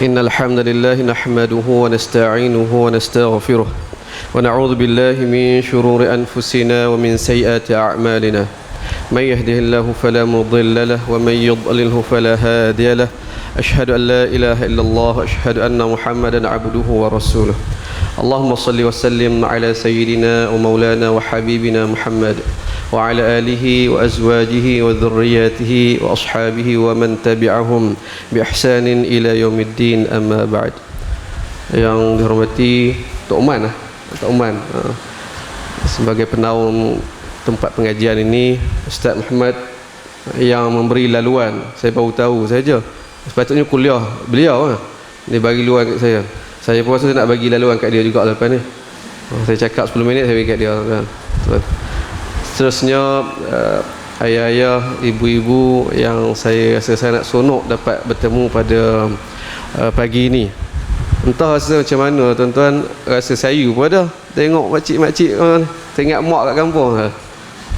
إن الحمد لله نحمده ونستعينه ونستغفره ونعوذ بالله من شرور أنفسنا ومن سيئات أعمالنا من يهده الله فلا مضل له ومن يضلله فلا هادي له أشهد أن لا إله إلا الله أشهد أن محمدا عبده ورسوله اللهم صل وسلم على سيدنا ومولانا وحبيبنا محمد وعلى آله وأزواجه وذرياته وأصحابه ومن تبعهم بإحسان إلى يوم الدين أما بعد. Yang dihormati Tok Oman, Tok Oman sebagai penaung tempat pengajian ini, Ustaz Muhammad yang memberi laluan. Saya baru tahu saja, sepatutnya kuliah beliau dia bagi laluan kat saya. Saya pun rasa nak bagi laluan kat dia juga lepas ni. Saya cakap 10 minit saya bagi kat dia kan. Seterusnya ayah-ayah, ibu-ibu yang saya rasa sangat sonok dapat bertemu pada pagi ini. Entah rasa macam mana tuan-tuan, rasa sayu pun ada tengok makcik-makcik teringat mak kat kampung.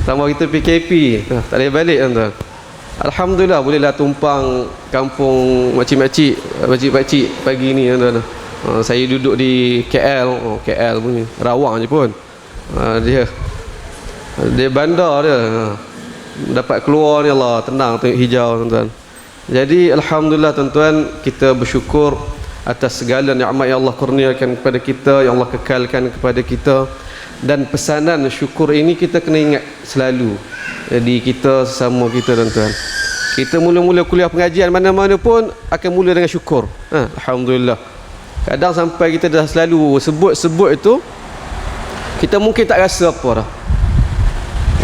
Tambah kita PKP, tak boleh balik tuan-tuan. Alhamdulillah bolehlah tumpang kampung makcik-makcik, makcik-makcik pagi ni tuan-tuan. Saya duduk di KL, KL pun ni, Rawang je pun. Dia bandar dia. Dapat keluar ni Allah, tenang tengok hijau tuan-tuan. Jadi alhamdulillah tuan-tuan, kita bersyukur atas segala nikmat yang Allah kurniakan kepada kita, yang Allah kekalkan kepada kita. Dan pesanan syukur ini kita kena ingat selalu. Jadi kita sesama kita tuan-tuan, kita mula-mula kuliah pengajian mana-mana pun akan mula dengan syukur. Alhamdulillah. Kadang sampai kita dah selalu sebut-sebut itu, kita mungkin tak rasa apa dah.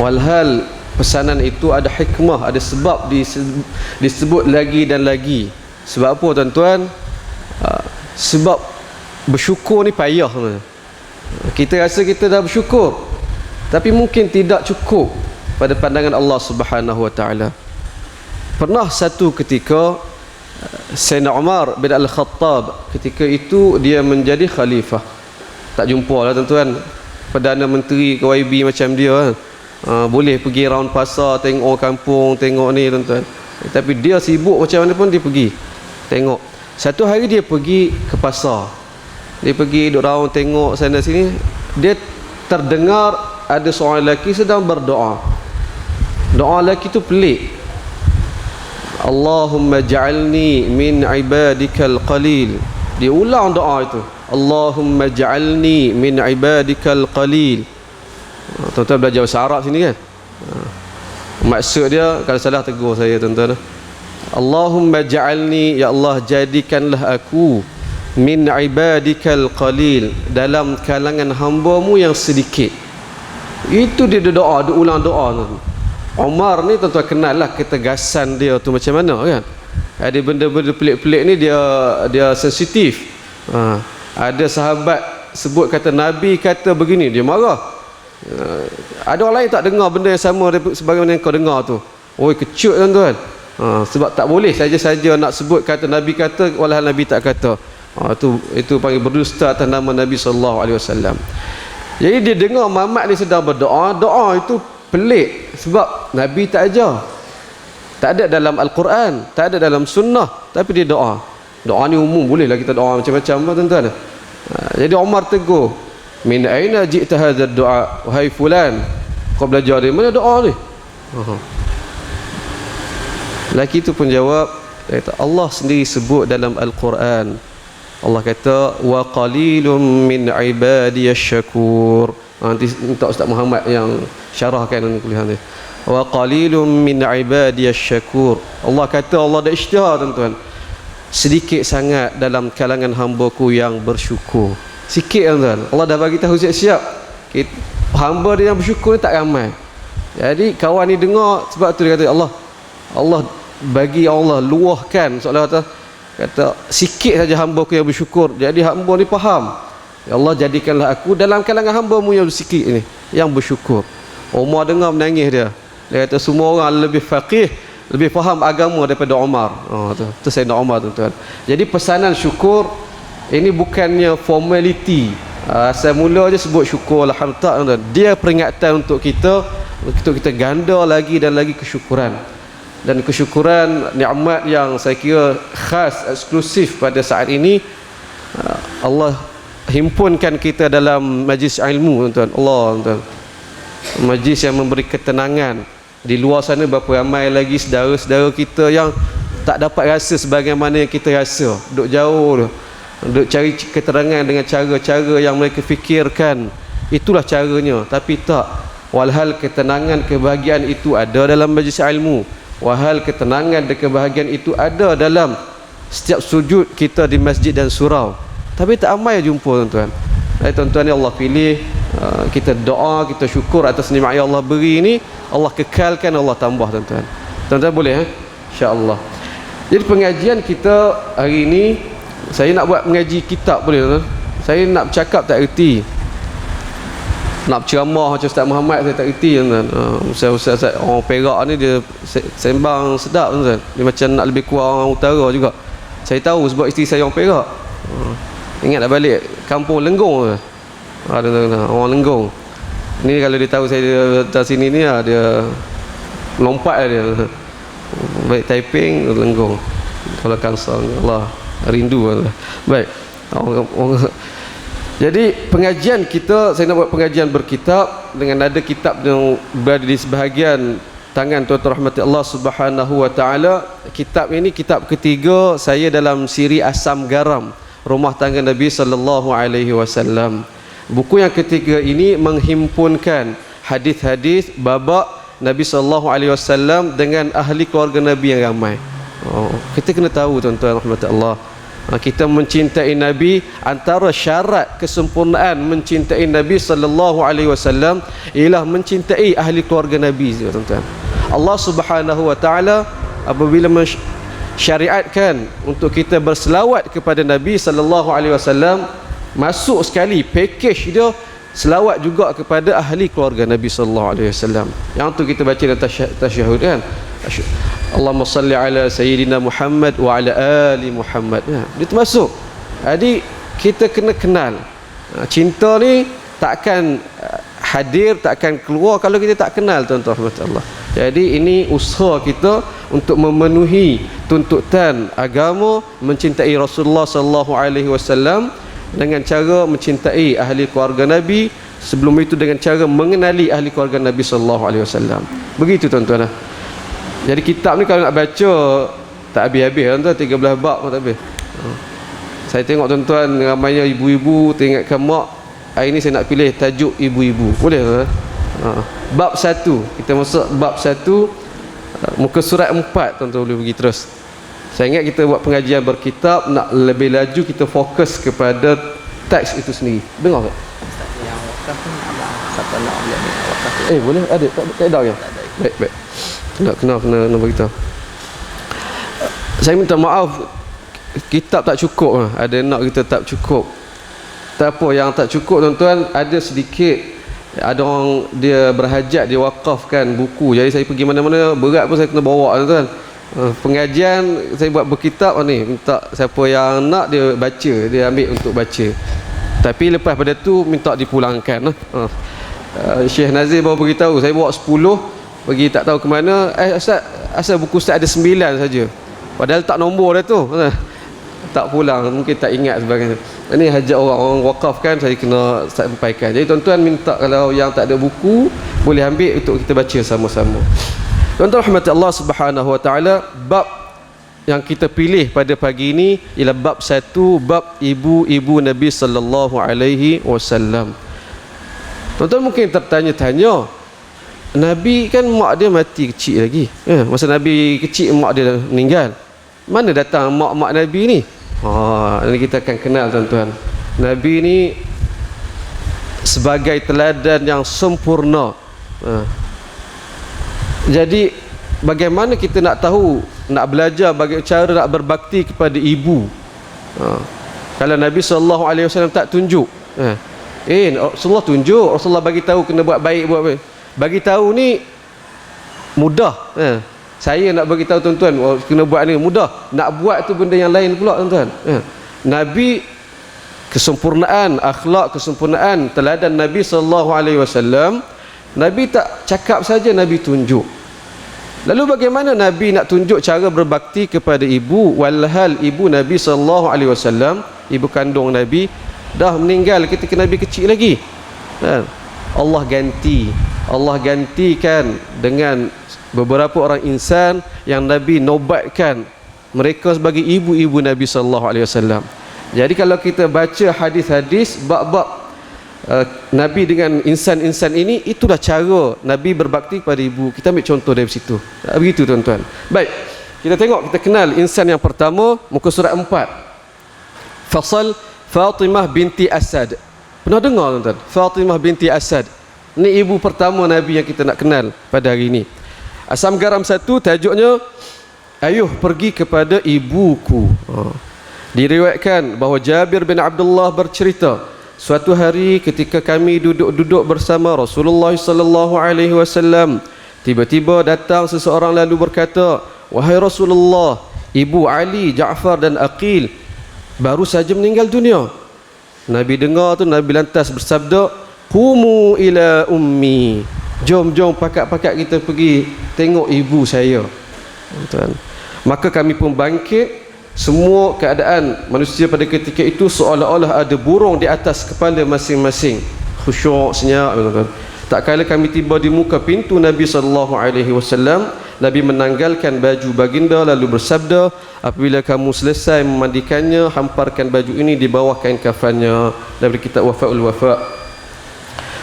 Walhal pesanan itu ada hikmah, ada sebab disebut lagi dan lagi. Sebab apa tuan-tuan? Sebab bersyukur ni payah. Kita rasa kita dah bersyukur, tapi mungkin tidak cukup pada pandangan Allah Subhanahu Wa Taala. Pernah satu ketika Sayyidina Umar bin Al-Khattab, ketika itu dia menjadi khalifah. Tak jumpa lah tuan-tuan Perdana Menteri KYB macam dia boleh pergi round pasar, tengok kampung, tengok ni tuan-tuan. Tapi dia sibuk macam mana pun dia pergi tengok. Satu hari dia pergi ke pasar, dia pergi duduk round tengok sana sini. Dia terdengar ada seorang lelaki sedang berdoa. Doa lelaki tu pelik. Allahumma ja'alni min ibadikal qalil. Dia ulang doa itu, Allahumma ja'alni min ibadikal qalil. Tuan-tuan belajar bahasa Arab sini kan. Maksud dia, kalau salah tegur saya tuan-tuan. Allahumma ja'alni, ya Allah jadikanlah aku min ibadikal qalil, dalam kalangan hamba-Mu yang sedikit. Itu dia doa, dia ulang doa tu. Umar ni tuan-tuan kenal lah ketegasan dia tu macam mana kan. Ada benda-benda pelik-pelik ni dia sensitif. Ada sahabat sebut kata Nabi kata begini, dia marah. Ada orang lain tak dengar benda yang sama sebagaimana yang kau dengar tu. Oi, kecut tuan-tuan. Sebab tak boleh saja-saja nak sebut kata Nabi kata walhal Nabi tak kata. Itu panggil berdusta atas nama Nabi sallallahu alaihi wasallam. Jadi dia dengar Muhammad ni sedang berdoa, doa itu pelik sebab Nabi tak ajar. Tak ada dalam Al-Quran, tak ada dalam sunnah, tapi dia doa. Doa ni umum, bolehlah kita doa macam-macam tuan-tuan. Jadi Umar tegur, min aina ji'ta hadzal du'a, wahai fulan, kau belajar dari mana doa ni? Lelaki tu pun jawab, kata Allah sendiri sebut dalam Al-Quran. Allah kata wa qalilum min ibadiyasy syakur. Nanti minta Ustaz Muhammad yang syarahkan kuliah ni. Wa qalilum min ibadiyasy syakur. Allah kata, Allah dah isytihar tuan-tuan, sedikit sangat dalam kalangan hamba-Ku yang bersyukur. Sikit tuan-tuan. Allah dah bagi tahu siap-siap. Hamba dia yang bersyukur ni tak ramai. Jadi kawan ni dengar, sebab tu dia kata Allah bagi Allah luahkan, seolah kata sikit saja hamba-Ku yang bersyukur. Jadi hamba ni faham, ya Allah jadikanlah aku dalam kalangan hamba-Mu yang sikit ni yang bersyukur. Umar dengar menangis dia. Dia kata semua orang lebih faqih, lebih faham agama daripada Umar. Tu Sayyidina Umar tuan-tuan. Jadi pesanan syukur ini bukannya formality. Asal mula je sebut syukur alhamdulillah. Dia peringatan untuk kita ganda lagi dan lagi kesyukuran. dan kesyukuran nikmat yang saya kira khas eksklusif pada saat ini. Allah himpunkan kita dalam majlis ilmu, tuan-tuan. Allah, tuan-tuan, majlis yang memberi ketenangan. Di luar sana berapa ramai lagi saudara-saudara kita yang tak dapat rasa sebagaimana yang kita rasa, duduk jauh, duduk cari keterangan dengan cara-cara yang mereka fikirkan, itulah caranya. Tapi tak, walhal ketenangan, kebahagiaan itu ada dalam majlis ilmu. Walhal ketenangan dan kebahagiaan itu ada dalam setiap sujud kita di masjid dan surau. Tapi tak ramai jumpa, tuan-tuan. Tuan-tuan, ni Allah pilih, kita doa, kita syukur atas nikmat yang Allah beri ni. Allah kekalkan, Allah tambah, tuan-tuan. Tuan-tuan boleh, insya-Allah. Jadi pengajian kita hari ini, saya nak buat mengaji kitab, boleh, tuan-tuan? Saya nak bercakap tak erti, nak ceramah macam Ustaz Muhammad saya tak erti, tuan-tuan. Ustaz orang Perak ni dia sembang sedap, tuan-tuan. Dia macam nak lebih kurang orang utara juga. Saya tahu sebab isteri saya orang Perak. Ingat tak balik kampung Lenggong tu. Orang Lenggong. Ni kalau dia tahu saya datang sini ni, dia lompat dia. Baik Taiping, Lenggong. Kalau Kansang, Allah rindu Allah. Baik. Jadi pengajian kita, saya nak buat pengajian berkitab dengan ada kitab yang berada di sebahagian tangan tuan-tuan rahmati Allah Subhanahu wa taala. Kitab ini kitab ketiga saya dalam siri Asam Garam, Rumah Tangga Nabi sallallahu alaihi wasallam. Buku yang ketiga ini menghimpunkan hadis-hadis babak Nabi sallallahu alaihi wasallam dengan ahli keluarga Nabi yang ramai. Kita kena tahu tuan-tuan rahmati Allah, kita mencintai Nabi, antara syarat kesempurnaan mencintai Nabi sallallahu alaihi wasallam ialah mencintai ahli keluarga Nabi, tuan-tuan. Allah Subhanahu wa taala apabila syariatkan untuk kita berselawat kepada Nabi sallallahu alaihi wasallam, masuk sekali package dia selawat juga kepada ahli keluarga Nabi sallallahu alaihi wasallam. Yang tu kita baca dalam tasyahud kan. Allahumma salli ala sayyidina Muhammad wa ala ali Muhammad. Dia termasuk. Jadi kita kena kenal. Cinta ni takkan hadir, takkan keluar kalau kita tak kenal, tuan-tuan Allah. Jadi ini usaha kita untuk memenuhi tuntutan agama, mencintai Rasulullah sallallahu alaihi wasallam dengan cara mencintai ahli keluarga Nabi, sebelum itu dengan cara mengenali ahli keluarga Nabi sallallahu alaihi wasallam. Begitu, tuan-tuan. Jadi kitab ni kalau nak baca tak habis-habis, tuan-tuan, 13 bab pun tak habis. Saya tengok tuan-tuan ramainya ibu-ibu teringatkan mak. Hari ni saya nak pilih tajuk ibu-ibu. Boleh, tuan-tuan? Bab 1, kita masuk bab 1, muka surat 4, tuan-tuan boleh pergi terus. Saya ingat kita buat pengajian berkitab, nak lebih laju kita fokus kepada teks itu sendiri. Dengar tak? Yang wakaf pun siapa nak boleh wakaf. Boleh? Ada? Tak ada ya? Baik. Kena beritahu. Saya minta maaf, kitab tak cukup. Ada nak kita tak cukup. Tak apa, yang tak cukup, tuan-tuan, ada sedikit. Ada orang dia berhajat, dia wakafkan buku. Jadi saya pergi mana-mana, berat pun saya kena bawa, tuan-tuan. Pengajian saya buat berkitab ni, minta siapa yang nak dia baca, dia ambil untuk baca. Tapi lepas pada tu minta dipulangkan. Syekh Nazir baru beritahu saya bawa 10, pergi tak tahu ke mana. Ustaz, asal buku Ustaz ada 9 saja. Padahal tak nombor dah tu. Tak pulang, mungkin tak ingat sebagainya. Ini hajat orang wakaf kan, saya kena sampaikan. Jadi tuan-tuan minta kalau yang tak ada buku boleh ambil untuk kita baca sama-sama. Tuan-tuan rahmat Allah Subhanahu wa taala, bab yang kita pilih pada pagi ini ialah bab 1, bab ibu-ibu Nabi sallallahu alaihi wasallam. Tuan-tuan mungkin tertanya-tanya, Nabi kan mak dia mati kecil lagi. Masa Nabi kecil mak dia meninggal. Mana datang mak-mak Nabi ni? Ini kita akan kenal, tuan-tuan. Nabi ni sebagai teladan yang sempurna. Jadi bagaimana kita nak tahu, nak belajar bagaimana cara nak berbakti kepada ibu? Kalau Nabi SAW tak tunjuk, Rasulullah tunjuk, Rasulullah bagi tahu kena buat baik, buat baik. Bagi tahu ni mudah. Saya nak bagi tahu tuan-tuan kena buat ni mudah. Nak buat tu benda yang lain pula, tuan-tuan. Nabi kesempurnaan akhlak, kesempurnaan teladan Nabi SAW. Nabi tak cakap saja, Nabi tunjuk. Lalu bagaimana Nabi nak tunjuk cara berbakti kepada ibu, walhal ibu Nabi SAW, ibu kandung Nabi, dah meninggal ketika Nabi kecil lagi. Allah gantikan dengan beberapa orang insan yang Nabi nobatkan mereka sebagai ibu-ibu Nabi SAW. Jadi kalau kita baca hadis-hadis bab-bab Nabi dengan insan-insan ini, itulah cara Nabi berbakti kepada ibu. Kita ambil contoh dari situ. Begitu tuan-tuan. Baik, kita tengok, kita kenal insan yang pertama, muka surat 4. Fasal Fatimah binti Asad. Pernah dengar tuan-tuan? Fatimah binti Asad. Ini ibu pertama Nabi yang kita nak kenal pada hari ini. Asam garam 1, tajuknya Ayuh pergi kepada ibuku. Diriwayatkan bahawa Jabir bin Abdullah bercerita, suatu hari ketika kami duduk-duduk bersama Rasulullah sallallahu alaihi wasallam, tiba-tiba datang seseorang lalu berkata, "Wahai Rasulullah, ibu Ali, Ja'far dan Aqil baru saja meninggal dunia." Nabi dengar tu, Nabi lantas bersabda, "Qumu ila ummi." Jom pakat-pakat kita pergi tengok ibu saya. Tuan. Maka kami pun bangkit. Semua keadaan manusia pada ketika itu seolah-olah ada burung di atas kepala masing-masing. Khusyuk, senyap. Tak kala kami tiba di muka pintu Nabi SAW, Nabi menanggalkan baju baginda lalu bersabda, "Apabila kamu selesai memandikannya, hamparkan baju ini di bawah kain kafannya." Dari kitab Wafaul Wafa.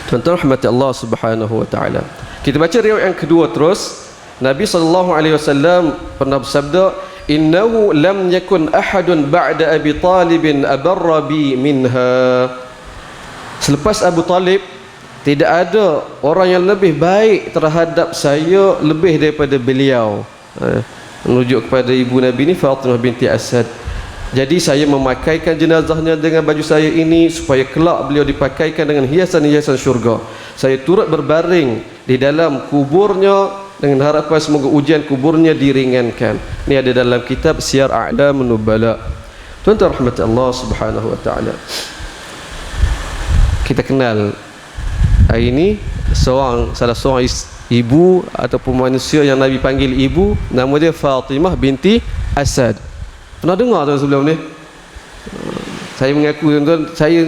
Tuan-tuan rahmati Allah Subhanahu wa taala. Kita baca riwayat yang kedua terus. Nabi SAW pernah bersabda, "Innahu lam yakun ahadun ba'da Abi Talibin abarra bi minha." Selepas Abu Talib, tidak ada orang yang lebih baik terhadap saya lebih daripada beliau. Menuju kepada ibu Nabi ni, Fatimah binti Asad. Jadi saya memakaikan jenazahnya dengan baju saya ini supaya kelak beliau dipakaikan dengan hiasan-hiasan syurga. Saya turut berbaring di dalam kuburnya dengan harapan semoga ujian kuburnya diringankan. Ini ada dalam kitab Siyar A'lamun Nubala. Tuan-tuan rahmat Allah Subhanahu wa taala. Kita kenal hari ini salah seorang ibu ataupun manusia yang Nabi panggil ibu, nama dia Fatimah binti Asad. Pernah dengar tuan sebelum ni? Saya mengaku tuan-tuan, saya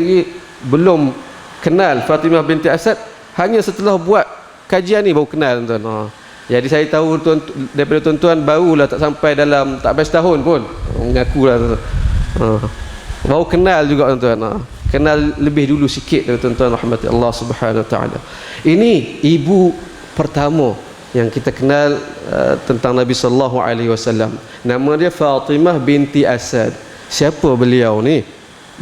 belum kenal Fatimah binti Asad, hanya setelah buat kajian ni baru kenal tuan-tuan. Jadi saya tahu daripada tuan-tuan barulah tak sampai dalam tak sampai setahun pun mengakulah tuan-tuan. Baru kenal juga tuan-tuan. Kenal lebih dulu sikit tuan-tuan rahmati Allah Subhanahu wa taala. Ini ibu pertama yang kita kenal tentang Nabi sallallahu alaihi wasallam. Nama dia Fatimah binti Asad. Siapa beliau ni?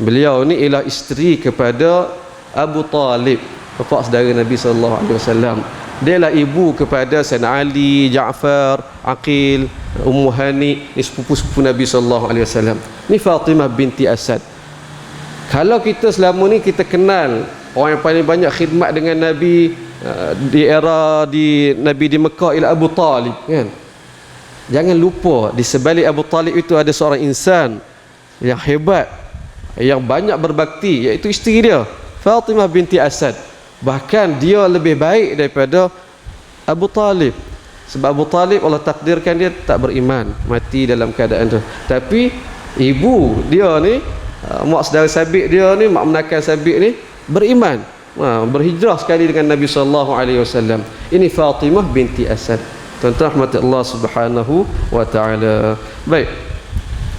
Beliau ni ialah isteri kepada Abu Talib, bapa saudara Nabi sallallahu alaihi wasallam. Dia lah ibu kepada Sayyidina Ali, Ja'far, Aqil, Ummu Hani, ni sepupu-sepupu Nabi sallallahu alaihi wasallam. Ni Fatimah binti Asad. Kalau kita selama ni kita kenal orang yang paling banyak khidmat dengan Nabi di era Nabi di Mekah ialah Abu Talib, kan? Jangan lupa di sebalik Abu Talib itu ada seorang insan yang hebat, yang banyak berbakti, iaitu isteri dia Fatimah binti Asad. Bahkan dia lebih baik daripada Abu Talib. Sebab Abu Talib Allah takdirkan dia tak beriman, mati dalam keadaan tu. Tapi ibu dia ni, mak saudara sabik dia ni, mak menakan sabik ni beriman, berhijrah sekali dengan Nabi sallallahu alaihi wasallam. Ini Fatimah binti Asad. Tuan-tuan rahmat Allah Subhanahu wa taala. Baik.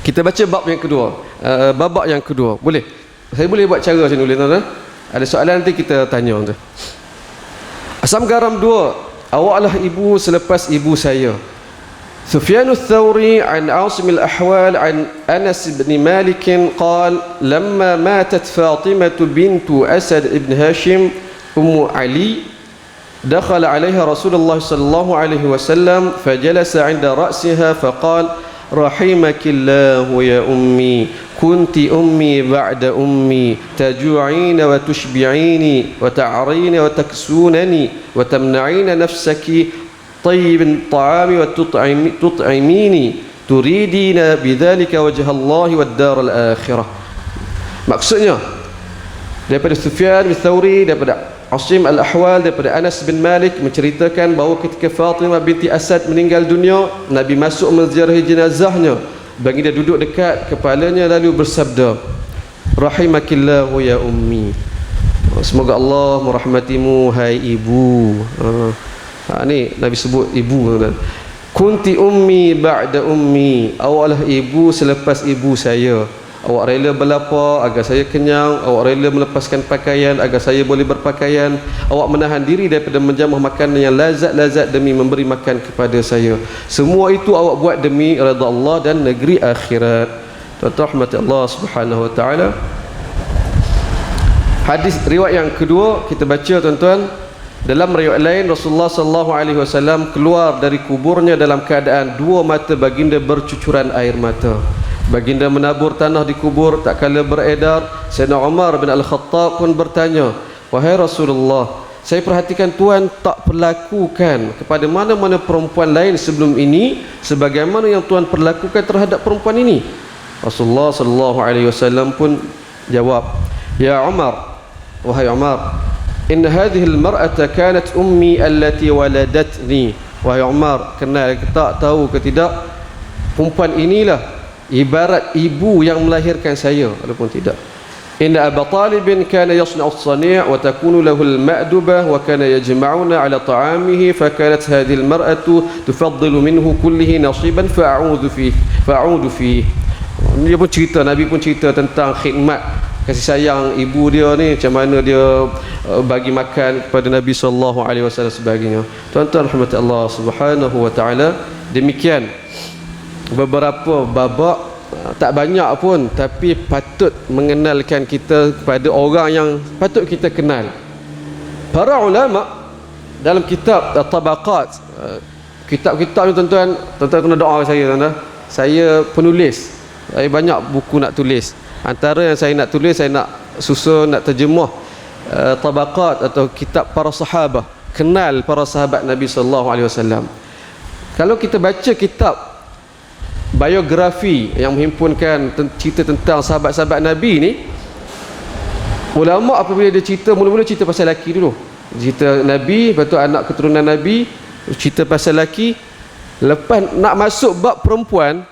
Kita baca bab yang kedua. Babak yang kedua. Boleh? Saya boleh buat cara sini, boleh tuan-tuan? Ada soalan nanti kita tanya tu. Asam garam 2. Awaklah ibu selepas ibu saya. Sufyan ats-Tsauri an Asim al-Ahwal an Anas bin Malik قال لما ماتت فاطمة بنت أسد بن هاشم أم علي دخل عليها رسول الله صلى الله عليه وسلم فجلس عند رأسها فقال رحمك الله يا أمي كنت أمي بعد أمي تجوعين وتشبعيني وتعرين وتكسونني وتمنعين نفسك طيب الطعام وتطعميني تريدين بذلك وجه الله والدار الآخرة. Maksudnya daripada Sufyan bin Tsauri, daripada Asim Al-Ahwal daripada Anas bin Malik menceritakan bahawa ketika Fatimah binti Asad meninggal dunia, Nabi masuk menziarahi jenazahnya. Baginda duduk dekat kepalanya lalu bersabda, rahimakillahu ya ummi. Semoga Allah merahmatimu hai ibu. Ni Nabi sebut ibu. Kunti ummi ba'da ummi. Awaklah ibu selepas ibu saya. Awak rela berlapar agar saya kenyang. Awak rela melepaskan pakaian agar saya boleh berpakaian. Awak menahan diri daripada menjamah makanan yang lazat-lazat demi memberi makan kepada saya. Semua itu awak buat demi redha Allah dan negeri akhirat. Tuan-tuan rahmati Allah Subhanahu wa taala. Hadis riwayat yang kedua kita baca tuan-tuan. Dalam riwayat lain Rasulullah sallallahu alaihi wasallam keluar dari kuburnya dalam keadaan dua mata baginda bercucuran air mata. Baginda menabur tanah di kubur tak kala beredar. Sayyidina Umar bin Al-Khattab pun bertanya, wahai Rasulullah, saya perhatikan Tuan tak perlakukan kepada mana-mana perempuan lain sebelum ini sebagaimana yang Tuan perlakukan terhadap perempuan ini. Rasulullah sallallahu alaihi wasallam pun jawab, ya Umar, wahai Umar, in hadhihi al-mar'ata kanat ummi allati waladatni. Wahai Umar, kenal ke tak, tahu ke tidak, perempuan inilah ibarat ibu yang melahirkan saya. Walaupun tidak, inna Abu Talib kana yasna'u as-sani' wa takunu lahu al-ma'dubah wa kana yajma'una 'ala ta'amihi fa kanat hadhihi al-mar'atu tufaddilu minhu kullihi nasiban fa'udu fihi. Dia pun cerita, Nabi pun cerita tentang khidmat kasih sayang ibu dia ni, macam mana dia bagi makan kepada Nabi sallallahu alaihi wasallam sebagainya. Tuan-tuan rahmat Allah Subhanahu wa taala, demikian beberapa babak, tak banyak pun tapi patut mengenalkan kita kepada orang yang patut kita kenal. Para ulama dalam kitab Tabaqat, kitab-kitab ni tuan-tuan kena doa saya tuan-tuan. Saya penulis, saya banyak buku nak tulis. Antara yang saya nak tulis, saya nak susun, nak terjemah Tabaqat atau kitab para sahabat, kenal para sahabat Nabi sallallahu alaihi wasallam. Kalau kita baca kitab biografi yang menghimpunkan cerita tentang sahabat-sahabat Nabi ni, ulama apabila dia cerita, mula-mula cerita pasal lelaki dulu, cerita Nabi, lepas tu anak keturunan Nabi, cerita pasal lelaki. Lepas nak masuk bab perempuan,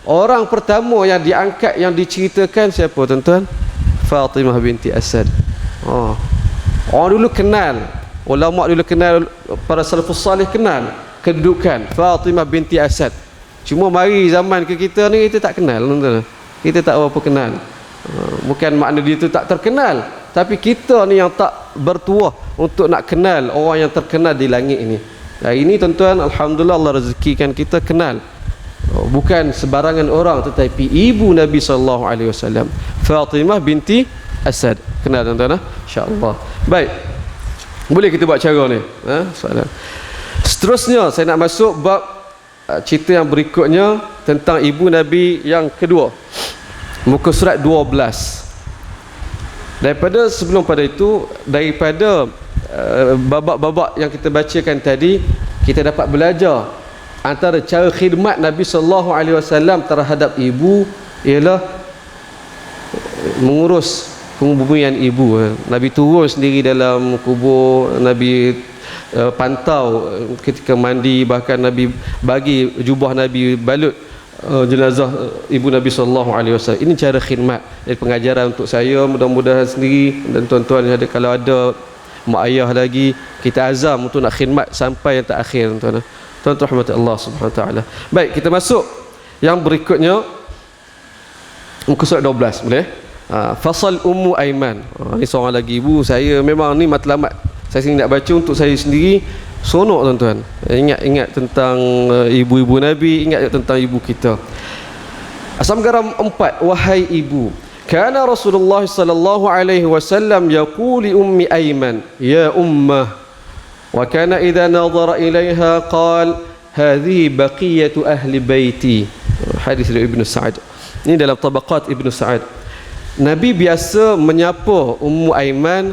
orang pertama yang diangkat, yang diceritakan siapa tuan-tuan? Fatimah binti Asad. Orang dulu kenal, ulama dulu kenal, para salafus salih kenal kedudukan Fatimah binti Asad. Cuma mari zaman ke kita ni, kita tak kenal tuan-tuan. Kita tak apa kenal. Bukan makna dia tu tak terkenal, tapi kita ni yang tak bertuah untuk nak kenal orang yang terkenal di langit ini. Hari ini tuan-tuan, alhamdulillah Allah rezekikan kita kenal bukan sebarangan orang, tetapi ibu Nabi sallallahu alaihi wasallam, Fatimah binti Asad. Kenal tuan-tuan, insya-Allah. Baik. Boleh kita buat cara ni, soalan. Seterusnya saya nak masuk bab cerita yang berikutnya tentang ibu Nabi yang kedua. Muka surat 12. Daripada sebelum pada itu, daripada babak-babak yang kita bacakan tadi, kita dapat belajar antara cara khidmat Nabi sallallahu alaihi wasallam terhadap ibu ialah mengurus pembumian ibu. Nabi turun sendiri dalam kubur, Nabi pantau ketika mandi, bahkan Nabi bagi jubah Nabi balut jenazah ibu Nabi sallallahu alaihi wasallam. Ini cara khidmat. Jadi pengajaran untuk saya, mudah-mudahan sendiri dan tuan-tuan yang ada, kalau ada mak ayah lagi, kita azam untuk nak khidmat sampai yang terakhir tuan-tuan. Tuan-tuan rahmat Allah Subhanahu wa taala. Baik, kita masuk yang berikutnya, muka surat 12 boleh? Fasal Ummu Aiman. Ni seorang lagi ibu saya, memang ni matlamat saya sini nak baca untuk saya sendiri, sonok tuan-tuan. Ingat tentang ibu-ibu Nabi, ingat tentang ibu kita. Asam garam 4. Wahai ibu, kana Rasulullah sallallahu alaihi wasallam yaqulu li ummi Aiman, ya ummah, wa kana idza nadhara ilaiha qala hadhihi baqiyatu ahli baiti. Hadis dari Ibnu Sa'ad. Ini dalam Tabaqat Ibnu Sa'ad. Nabi biasa menyapa Ummu Aiman,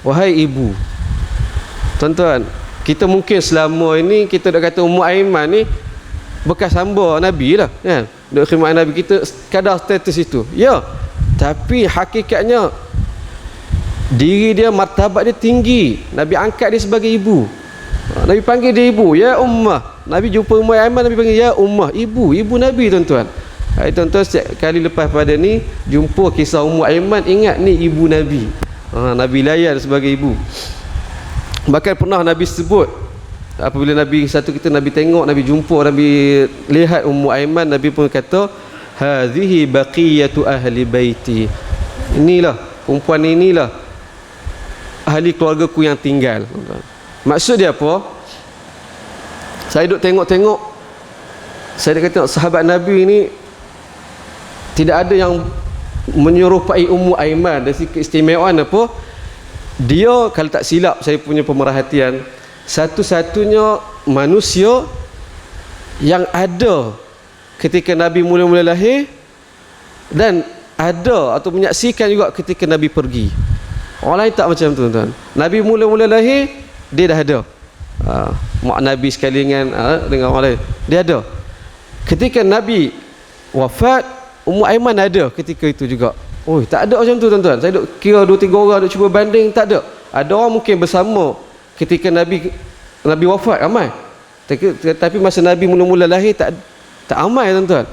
wahai ibu. Tuan-tuan, kita mungkin selama ini kita dah kata Ummu Aiman ni bekas hamba Nabi lah kan, duk khidmat Nabi, kita kadar status itu ya, tapi hakikatnya Diri dia, martabat dia tinggi. Nabi angkat dia sebagai ibu. Nabi panggil dia ibu, ya ummah. Nabi jumpa Ummu Aiman, Nabi panggil ya ummah, ibu Nabi, tuan-tuan. Tuan-tuan, setiap kali lepas pada ni jumpa kisah Ummu Aiman, ingat ni ibu Nabi. Nabi layan sebagai ibu. Bahkan pernah Nabi sebut, apabila Nabi satu kita Nabi tengok, Nabi jumpa, Nabi lihat Ummu Aiman, Nabi pun kata, hadhihi baqiyatu ahli baiti. Inilah perempuan, inilah ahli keluargaku yang tinggal. Maksud dia apa? Saya duk tengok-tengok, saya duk kata sahabat Nabi ni tidak ada yang menyerupai Ummu Aiman. Dari keistimewaan apa? Dia, kalau tak silap saya punya pemerhatian, satu-satunya manusia yang ada ketika Nabi mula-mula lahir, dan ada atau menyaksikan juga ketika Nabi pergi. Orang lain tak macam tu, tuan. Nabi mula-mula lahir, dia dah ada. Mak Nabi sekali dengan orang lain, dia ada. Ketika Nabi wafat, Ummu Aiman ada ketika itu juga. Tak ada macam tu, tuan-tuan. Saya duk kira 2-3 orang duk cuba banding, tak ada. Ada orang mungkin bersama ketika Nabi wafat, ramai. Tapi masa Nabi mula-mula lahir tak ramai, tuan-tuan.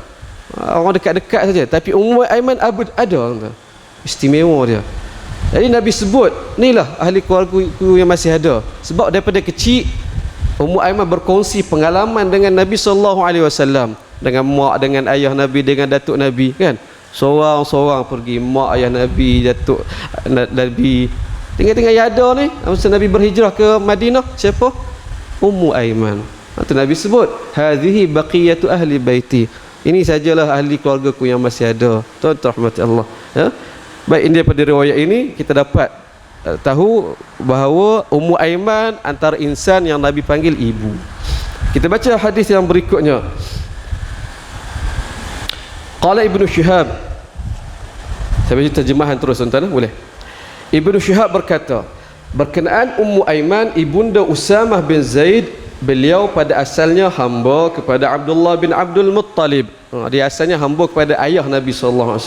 Orang dekat-dekat saja. Tapi Ummu Aiman ada, tuan-tuan. Istimewa dia. Jadi Nabi sebut, inilah ahli keluargaku yang masih ada. Sebab daripada kecil Ummu Aiman berkongsi pengalaman dengan Nabi SAW, dengan mak, dengan ayah Nabi, dengan datuk Nabi, kan? Seorang-seorang pergi, mak ayah Nabi, datuk Nabi. Tinggal-tinggal yang ada ni, masa Nabi berhijrah ke Madinah, siapa? Ummu Aiman. Itu Nabi sebut, hadhihi baqiyatu ahli baiti. Ini sajalah ahli keluargaku yang masih ada. Tuan-tuan rahmati Allah. Baik, ini daripada riwayat ini kita dapat tahu bahawa Ummu Aiman antara insan yang Nabi panggil ibu. Kita baca hadis yang berikutnya. Qala Ibnu Syihab. Saya baca terjemahan terus, tuan-tuan, boleh? Ibnu Syihab berkata, berkenaan Ummu Aiman ibunda Usamah bin Zaid, beliau pada asalnya hamba kepada Abdullah bin Abdul Muttalib. Dia asalnya hamba kepada ayah Nabi SAW.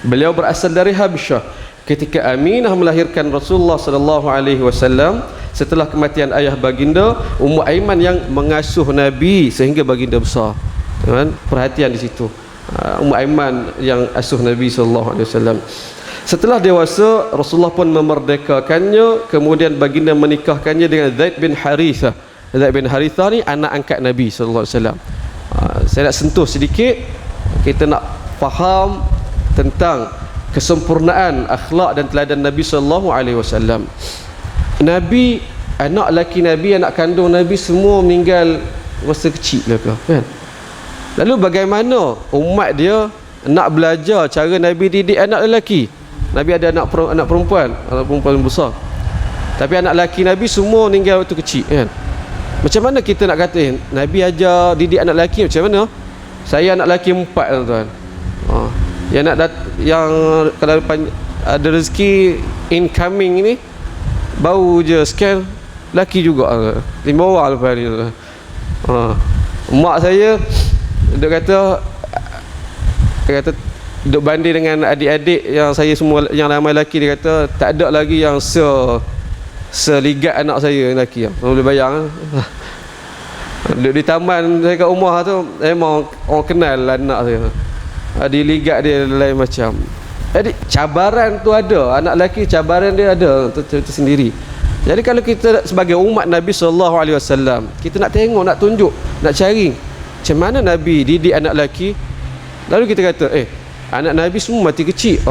Beliau berasal dari Habsyah. Ketika Aminah melahirkan Rasulullah SAW, setelah kematian ayah baginda, Ummu Aiman yang mengasuh Nabi sehingga baginda besar. Perhatian di situ. Ummu Aiman yang asuh Nabi SAW. Setelah dewasa, Rasulullah pun memerdekakannya, kemudian baginda menikahkannya dengan Zaid bin Harithah. Zaid bin Harithah ni anak angkat Nabi SAW. Saya nak sentuh sedikit, kita nak faham tentang kesempurnaan akhlak dan teladan Nabi SAW. Nabi, anak laki Nabi, anak kandung Nabi semua meninggal masa kecil lah, kan? Lalu bagaimana umat dia nak belajar cara Nabi didik anak lelaki? Nabi ada anak perempuan besar. Tapi anak lelaki Nabi semua meninggal waktu kecil, kan? Macam mana kita nak kata Nabi ajar didik anak lelaki macam mana? Saya anak lelaki 4, tuan-tuan. Yang kalau ada rezeki incoming ni baru je scan, lelaki juga 5 orang lepas ni, tuan. Mak saya dia kata duk banding dengan adik-adik yang saya semua yang ramai lelaki, dia kata tak ada lagi yang seligat anak saya lelaki. Boleh bayang. Duduk di taman saya kat rumah tu, memang orang kenal anak saya. Diligat dia lain macam. Jadi cabaran tu ada, anak lelaki cabaran dia ada tersendiri. Jadi kalau kita sebagai umat Nabi SAW, kita nak tengok, nak tunjuk, nak cari macam mana Nabi didik anak lelaki. Lalu kita kata anak Nabi semua mati kecil.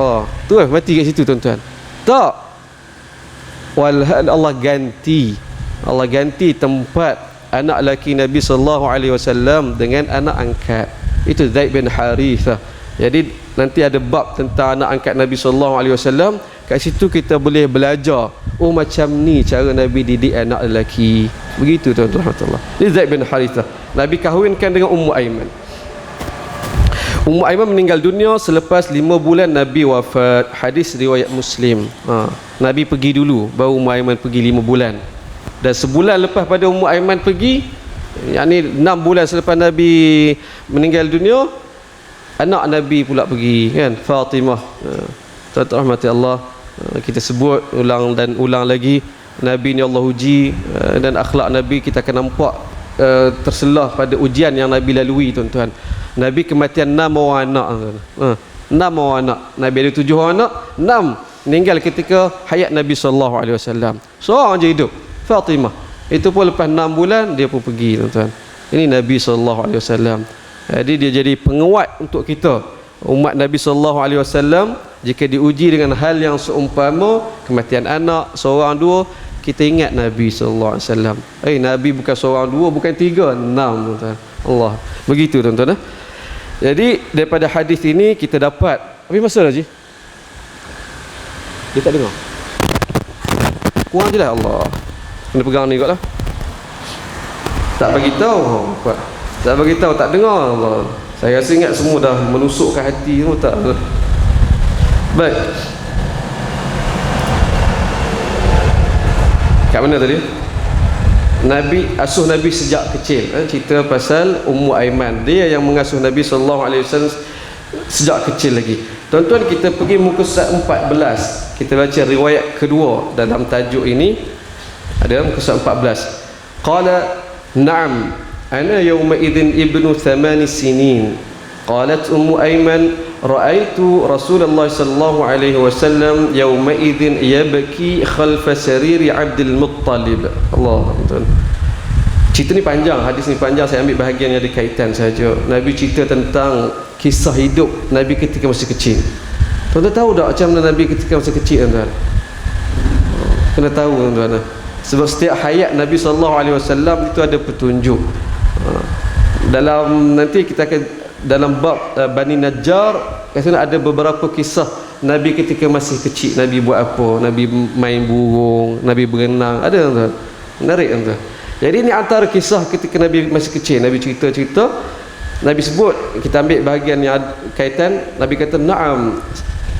Tu mati kat situ, tuan-tuan. Tak. Walhal Allah ganti tempat anak lelaki Nabi SAW dengan anak angkat. Itu Zaid bin Harithah. Jadi nanti ada bab tentang anak angkat Nabi SAW. Kat situ kita boleh belajar, macam ni cara Nabi didik anak lelaki. Begitu, tuan-tuan. Ini Zaid bin Harithah. Nabi kahwinkan dengan Ummu Aiman. Ummu Aiman meninggal dunia selepas 5 bulan Nabi wafat. Hadis riwayat Muslim. Nabi pergi dulu, baru Ummu Aiman pergi 5 bulan. Dan sebulan lepas pada Ummu Aiman pergi, yakni 6 bulan selepas Nabi meninggal dunia, anak Nabi pula pergi, kan? Fatimah. Tuan-tuan rahmati Allah. kita sebut ulang dan ulang lagi, Nabi ni Allah uji, dan akhlak Nabi kita akan nampak terselah pada ujian yang Nabi lalui tuan-tuan. Nabi kematian 6 orang anak, 6 orang anak. Nabi ada 7 orang anak, 6 meninggal ketika hayat Nabi SAW. Seorang je hidup, Fatimah. Itu pun lepas 6 bulan dia pun pergi tuan-tuan. Ini Nabi SAW. Jadi dia jadi penguat untuk kita umat Nabi SAW. Jika diuji dengan hal yang seumpama kematian anak seorang dua, kita ingat Nabi SAW. Nabi bukan seorang dua, bukan 3, 6 tuan-tuan. Allah, begitu tuan-tuan. Jadi daripada hadis ini kita dapat, habis masa dah Ji? Dia tak dengar, kurang je lah. Allah, kena pegang ni kot lah. Tak bagi tahu, tak bagi tahu, tak dengar. Allah, saya rasa ingat semua dah menusukkan hati semua, tak. Baik, kat mana tadi? Nabi asuh Nabi sejak kecil. Cerita pasal Ummu Aiman, dia yang mengasuh Nabi SAW sejak kecil lagi. Tuan-tuan, kita pergi muka surat 14, kita baca riwayat kedua dalam tajuk ini. Ada muka surat 14. Qala na'am ana yawma idzin ibnu 8 sinin. Qalat Ummu Aiman ra'aitu Rasulullah sallallahu alaihi wasallam yawma idzin yabki khalfa sariri Abdul Muttalib. Allah, tuan. Cerita ni panjang, hadis ni panjang, saya ambil bahagian yang ada kaitan saja. Nabi cerita tentang kisah hidup Nabi ketika masih kecil. Tuan-tuan tahu tak macam mana Nabi ketika masih kecil, tuan-tuan? Kena tahu, tuan-tuan. Sebab setiap hayat Nabi SAW itu ada petunjuk. Dalam nanti kita akan dalam bab Bani Najjar, katanya ada beberapa kisah Nabi ketika masih kecil. Nabi buat apa? Nabi main burung, Nabi berenang, ada, tuan-tuan. Menarik, tuan-tuan. Jadi ini antara kisah ketika Nabi masih kecil. Nabi cerita-cerita, Nabi sebut, kita ambil bahagian yang kaitan. Nabi kata na'am,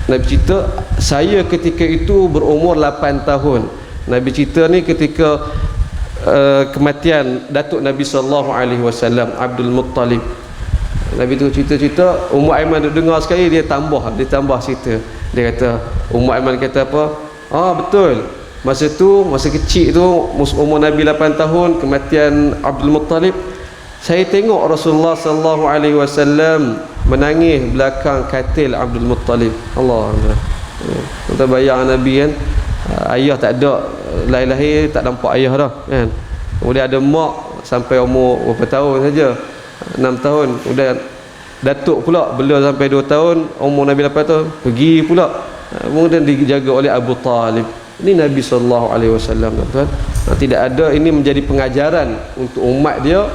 Nabi cerita saya ketika itu berumur 8 tahun. Nabi cerita ni ketika kematian datuk Nabi SAW, Abdul Muttalib. Nabi tu cerita-cerita, Ummu Aiman dengar sekali, dia tambah cerita. Dia kata, Ummu Aiman kata apa? Betul, masa tu, masa kecil tu, umur Nabi 8 tahun, kematian Abdul Muttalib, saya tengok Rasulullah SAW menangis belakang katil Abdul Muttalib. Allah, kita bayang Nabi kan, ayah tak ada, lahir-lahir tak nampak ayah dah kan. Kemudian ada mak sampai umur berapa tahun saja, 6 tahun. Kemudian datuk pula bela sampai 2 tahun, umur Nabi 8 tahun pergi pula. Kemudian dijaga oleh Abu Talib. Ini Nabi SAW, tuan-tuan. Tidak ada, ini menjadi pengajaran untuk umat dia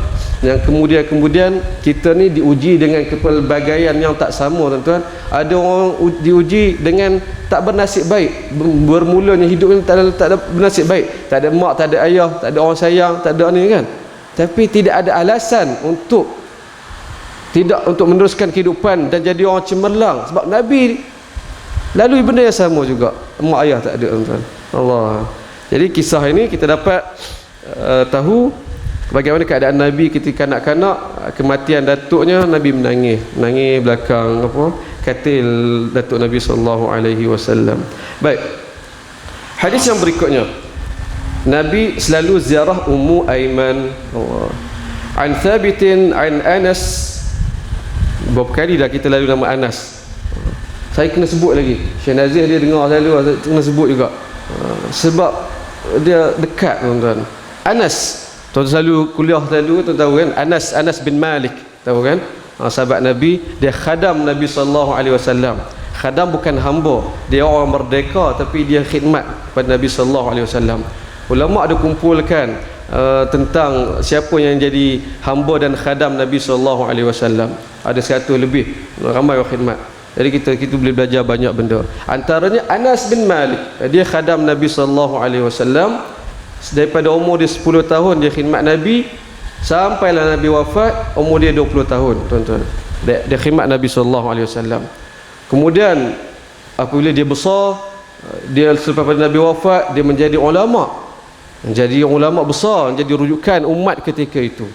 yang kemudian kita ni diuji dengan kepelbagaian yang tak sama, tuan-tuan. Ada orang diuji dengan tak bernasib baik, bermulanya hidup ni tak ada bernasib baik, tak ada mak, tak ada ayah, tak ada orang sayang, tak ada ni kan. Tapi tidak ada alasan untuk meneruskan kehidupan dan jadi orang cemerlang, sebab Nabi lalui benda yang sama juga, mak ayah tak ada, tuan-tuan. Allah. Jadi kisah ini kita dapat tahu bagaimana keadaan Nabi ketika kanak-kanak, kematian datuknya, Nabi menangis belakang katil datuk Nabi SAW. Baik, hadis yang berikutnya, Nabi selalu ziarah Ummu Aiman. Allah. An Thabitin an Anas. Berapa kali dah kita lalu nama Anas, saya kena sebut lagi. Syekh Nazir dia dengar selalu, saya kena sebut juga, sebab dia dekat, tuan-tuan. Anas, tuan selalu kuliah selalu, tuan tahu kan, Anas bin Malik, tahu kan, sahabat Nabi. Dia khadam Nabi SAW. Khadam bukan hamba, dia orang merdeka tapi dia khidmat pada Nabi SAW. Ulama ada kumpulkan tentang siapa yang jadi hamba dan khadam Nabi SAW. Ada 100 lebih, ramai orang khidmat. Jadi kita boleh belajar banyak benda. Antaranya Anas bin Malik, dia khadam Nabi SAW daripada umur dia 10 tahun dia khidmat Nabi sampailah Nabi wafat, umur dia 20 tahun, tuan-tuan. Dia khidmat Nabi SAW. Kemudian apabila dia besar, dia selepas pada Nabi wafat, dia menjadi ulama besar, menjadi rujukan umat ketika itu.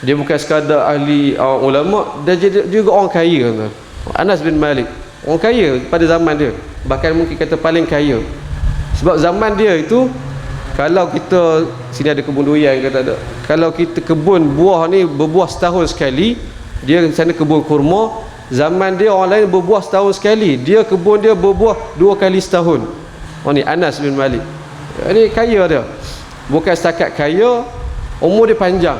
Dia bukan sekadar ahli ulama, dia jadi juga orang kaya, tuan. Anas bin Malik orang kaya pada zaman dia, bahkan mungkin kata paling kaya. Sebab zaman dia itu, kalau kita sini ada kebun durian ke tak ada, kalau kita kebun buah ni berbuah setahun sekali, dia sana kebun kurma, zaman dia orang lain berbuah setahun sekali, dia kebun dia berbuah 2 kali setahun. Oh ni Anas bin Malik, ini kaya dia. Bukan setakat kaya, umur dia panjang.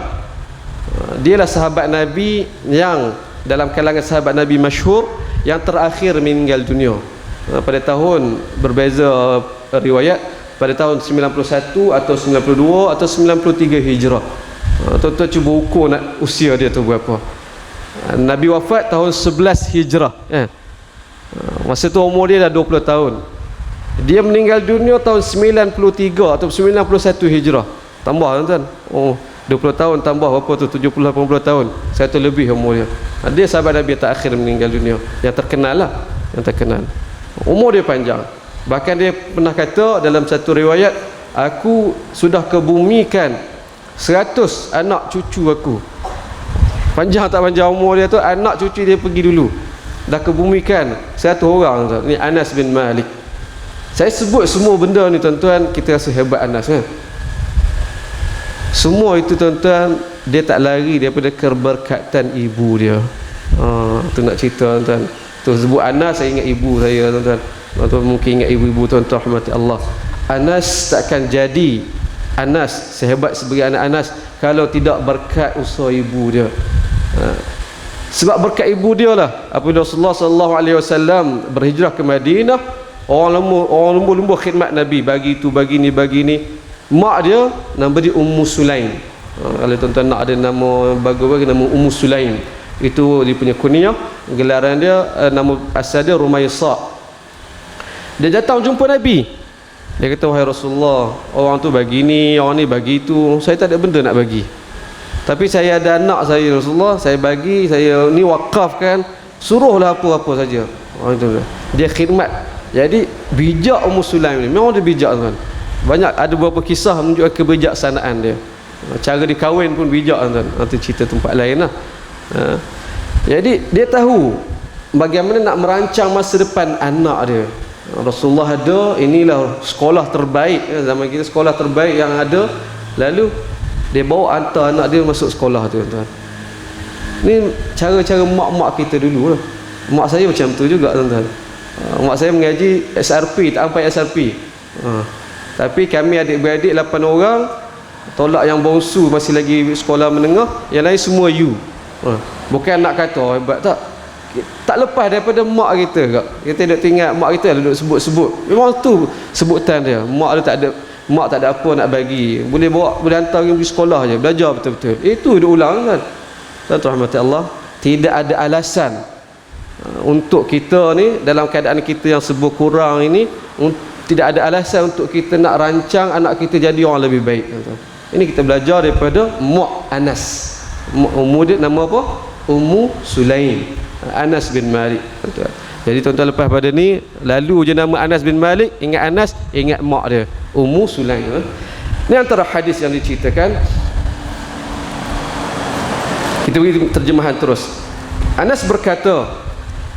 Dia lah sahabat Nabi yang dalam kalangan sahabat Nabi masyhur yang terakhir meninggal dunia pada tahun, berbeza riwayat, pada tahun 91 atau 92 atau 93 Hijrah. Tuan-tuan cuba ukur nak usia dia tu berapa. Nabi wafat tahun 11 Hijrah. Masa tu umur dia dah 20 tahun. Dia meninggal dunia tahun 93 atau 91 Hijrah. Tambah tuan-tuan. 20 tahun tambah berapa tu, 70-80 tahun, 1 lebih umur dia. Dia sahabat Nabi terakhir meninggal dunia, yang terkenal lah, yang terkenal. Umur dia panjang. Bahkan dia pernah kata dalam satu riwayat, aku sudah kebumikan 100 anak cucu aku. Panjang tak panjang umur dia tu, anak cucu dia pergi dulu, dah kebumikan 100 orang. Ni Anas bin Malik. Saya sebut semua benda ni tuan-tuan, kita rasa hebat Anas kan. Semua itu tuan-tuan, dia tak lari daripada keberkatan ibu dia. Tu nak cerita tuan-tuan. Tu sebut Anas, saya ingat ibu saya tuan-tuan. Tuan-tuan mungkin ingat ibu-ibu tuan-tuan, rahmati Allah. Anas takkan jadi Anas, sehebat sebagai anak Anas, kalau tidak berkat usaha ibu dia. Sebab berkat ibu dia lah apabila Rasulullah SAW berhijrah ke Madinah, orang lembur khidmat Nabi, bagi tu, bagi ni, bagi ni. Mak dia nama dia Ummu Sulaim. Kalau tuan-tuan nak ada nama bagus, nama Ummu Sulaim, itu dia punya kunyah. Gelaran dia, nama asal dia Rumaisa. Dia datang jumpa Nabi. Dia kata, wahai Rasulullah, orang tu bagi ni, orang ni bagi tu, saya tak ada benda nak bagi, tapi saya ada anak saya Rasulullah, saya bagi, saya ni wakafkan, suruhlah apa-apa saja. Dia khidmat. Jadi bijak Ummu Sulaim ni, memang dia bijak tuan. Banyak, ada beberapa kisah menunjukkan kebijaksanaan dia. Cara dia kahwin pun bijak tuan. Nanti cerita tempat lain lah. Jadi dia tahu bagaimana nak merancang masa depan anak dia. Rasulullah ada, inilah sekolah terbaik zaman kita, sekolah terbaik yang ada. Lalu dia bawa hantar anak dia masuk sekolah tu tuan. Ni cara-cara mak-mak kita dulu lah. Mak saya macam tu juga tuan. Mak saya mengaji SRP, tak sampai SRP. Tapi kami adik-beradik 8 orang, tolak yang bongsu masih lagi sekolah menengah, yang lain semua U. Bukan nak kata hebat tak lepas daripada mak kita kak. Kita duduk tinggal mak kita duduk sebut-sebut, memang tu sebutan dia. Mak tak ada apa nak bagi, boleh bawa, boleh hantar pergi sekolah je, belajar betul-betul. Itu dia ulang kan. Dan rahmat Allah, tidak ada alasan untuk kita ni dalam keadaan kita yang serba kurang ini, tidak ada alasan untuk kita nak rancang anak kita jadi orang lebih baik. Ini kita belajar daripada mak Anas. Umur dia nama apa? Ummu Sulaim, Anas bin Malik. Jadi tuan-tuan, lepas pada ni, lalu je nama Anas bin Malik, ingat Anas, ingat mak dia Ummu Sulaim. Ini antara hadis yang diceritakan. Kita beri terjemahan terus. Anas berkata,